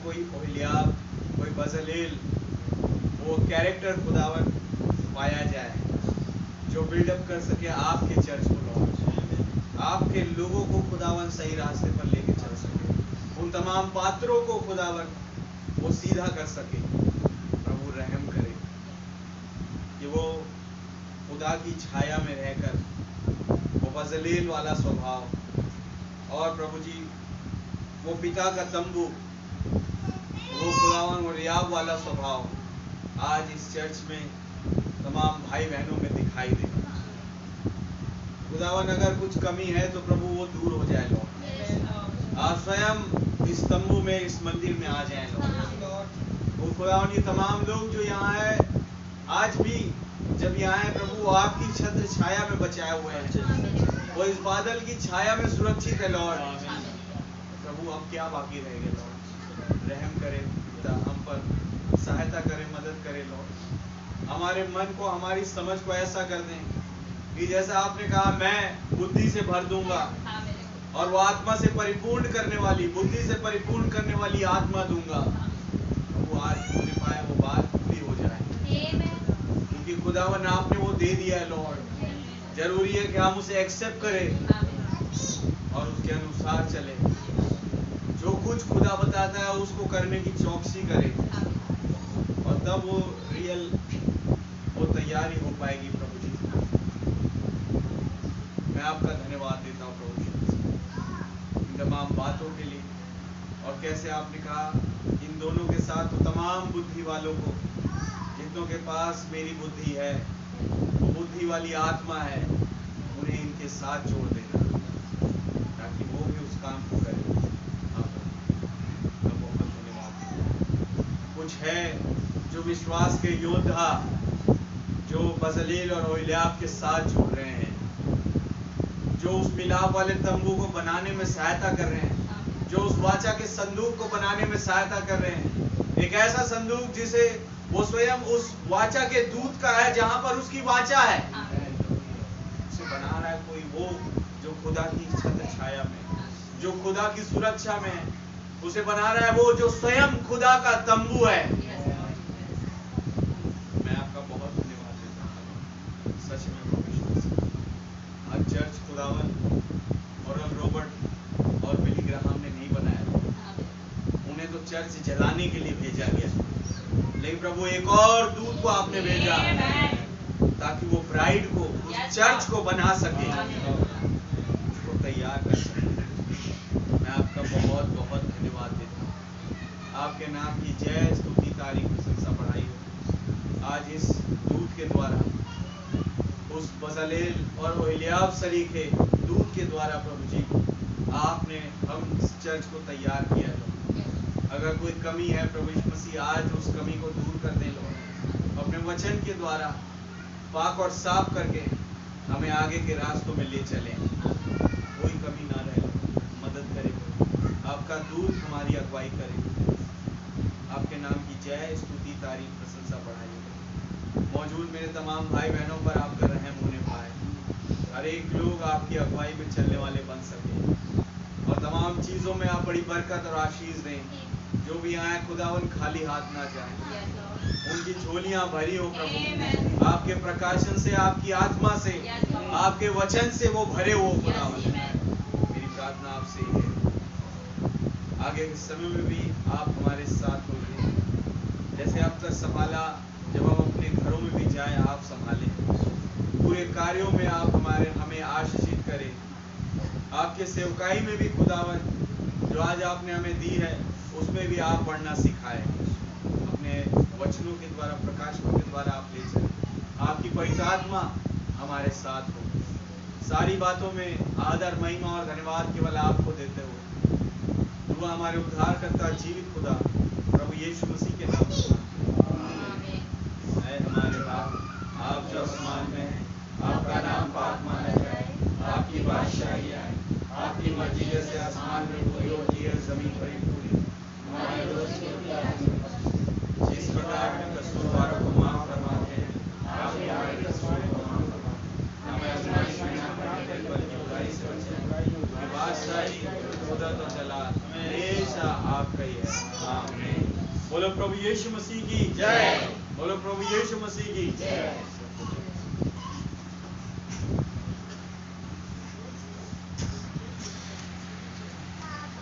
कोई ओहलियाब, कोई बजलेल, वो कैरेक्टर खुदावन पाया जाए जो बिल्डअप कर सके आपके चर्च को लॉर्ड, आपके लोगों को खुदावन सही रास्ते पर लेके चल सके, उन तमाम पात्रों को खुदावन वो सीधा कर सके। प्रभु रहम करे कि वो खुदा की छाया में रहकर वो बजलेल वाला स्वभाव, और प्रभु जी वो पिता का तंबू, वो खुदावन और रियाब वाला स्वभाव आज इस चर्च में तमाम भाई बहनों में दिखाई दे। खुदावन अगर कुछ कमी है तो प्रभु वो दूर हो जाए लॉर्ड, आप स्वयं इस तंबू में, इस मंदिर में आ जाए लॉर्ड। वो खुदावन ये तमाम लोग जो यहाँ है आज भी जब यहाँ है प्रभु, वो आपकी छत्र छाया में बचाए हुए हैं, वो इस बादल की छाया में सुरक्षित है लॉर्ड। प्रभु अब क्या बाकी रह गए लॉर्ड, रहम करे पिता, हम पर सहायता करे, मदद करे लॉर्ड। हमारे मन को, हमारी समझ को ऐसा कर दें कि जैसा आपने कहा मैं बुद्धि से भर दूंगा और वो आत्मा से परिपूर्ण करने वाली, बुद्धि से परिपूर्ण करने वाली आत्मा दूंगा। वो आज पूरी पाए वो बात पूरी हो जाए, क्योंकि खुदावन आपने वो दे दिया है लॉर्ड। जरूरी है कि हम उसे एक्सेप्ट करें और उसके अनुसार चले। जो कुछ खुदा बताता है उसको करने की चौकसी करें, और तब वो रियल वो तैयारी हो पाएगी। प्रभु जी मैं आपका धन्यवाद देता हूँ प्रभु जी इन तमाम बातों के लिए, और कैसे आपने कहा इन दोनों के साथ वो तमाम बुद्धि वालों को, जितनों के पास मेरी बुद्धि है, वो बुद्धि वाली आत्मा है, उन्हें इनके साथ जोड़ देना ताकि वो भी उस काम को करें। आपका बहुत धन्यवाद। कुछ है जो विश्वास के योद्धा जो बजलेल और ओहलियाब के साथ जुड़ रहे हैं, जो उस मिलाप वाले तंबू को बनाने में सहायता कर रहे हैं, जो उस वाचा के संदूक को बनाने में सहायता कर रहे हैं, एक ऐसा संदूक जिसे वो स्वयं उस वाचा के दूत का है, जहां पर उसकी वाचा है, उसे बना रहा है कोई वो जो खुदा की छत्र छाया में, जो खुदा की सुरक्षा में है, उसे बना रहा है वो जो स्वयं खुदा का तंबू है। मैं आपका बहुत धन्यवाद देता हूँ, सच में आज चर्च खुदावन ओरल रॉबर्ट और बिली ग्राहम ने नहीं बनाया, उन्हें तो चर्च जलाने के लिए भेजा गया, लेकिन प्रभु एक और दूत को आपने भेजा ताकि वो ब्राइड को, उस चर्च को बना सके, उसको तैयार कर सके। मैं आपका बहुत बहुत धन्यवाद देता हूँ। आपके नाम की जय, स्तुति, तारीफ, प्रशंसा बढ़ाई हो। आज इस दूत के द्वारा, उस बजलेल और ओहलियाब सरीखे दूत के द्वारा प्रभु जी आपने हम इस चर्च को तैयार किया है। अगर कोई कमी है प्रभु यीशु मसीह आज उस कमी को दूर कर दे लो, अपने वचन के द्वारा पाक और साफ करके हमें आगे के रास्तों में ले चलें, कोई कमी ना रहे, मदद करे, आपका दूत हमारी अगुवाई करे। आपके नाम की जय, स्तुति, तारीफ, प्रशंसा बढ़ाई। मौजूद मेरे तमाम भाई बहनों पर आपका रहम होने पाए, हर एक लोग आपकी अगुवाई में चलने वाले बन सके, और तमाम चीज़ों में आप बड़ी बरकत और आशीष दें। जो भी आए खुदावन खाली हाथ ना जाए, उनकी झोलियां भरी हो प्रभु, आपके प्रकाशन से, आपकी आत्मा से, आपके वचन से वो भरे हो खुदावन। मेरी प्रार्थना आपसे ही है, आगे के समय में भी आप हमारे साथ होइए, जैसे अब तक संभाला, जब हम अपने घरों में भी जाए आप संभालें, पूरे कार्यों में आप हमें आशीषित करें, आपके सेवकाई में भी खुदावन जो आज आपने हमें दी है उसमें भी आप बढ़ना सिखाएं, अपने वचनों के द्वारा, प्रकाशनों के द्वारा आप ले चलें, आपकी पवित्र आत्मा हमारे साथ हो, सारी बातों में आदर, महिमा और धन्यवाद केवल आपको देते हुए दुआ हमारे उद्धारकर्ता जीवित खुदा प्रभु यीशु मसीह के नाम से। हमारे बाप, आप जो आसमान में हैं, आपका नाम पाक माना जाए, आपकी बादशाही आए, आपकी मर्जी जैसे आसमान में पूरी होती है जमीन पर ही पूरी। हमारे रोज की रोटी आज हमें दो, जिस प्रकार में कसूरवारों को माफ फरमाते हैं, आप भी हमारे कसूरों को माफ फरमा, हमें आजमाइश में न डालें बल्कि बुराई से बचाएं। बादशाही, कुदरत और जलाल हमेशा आपका ही है। आमीन। बोलो प्रभु यीशु मसीह की जय। बोलो प्रभु यीशु मसीह की जय।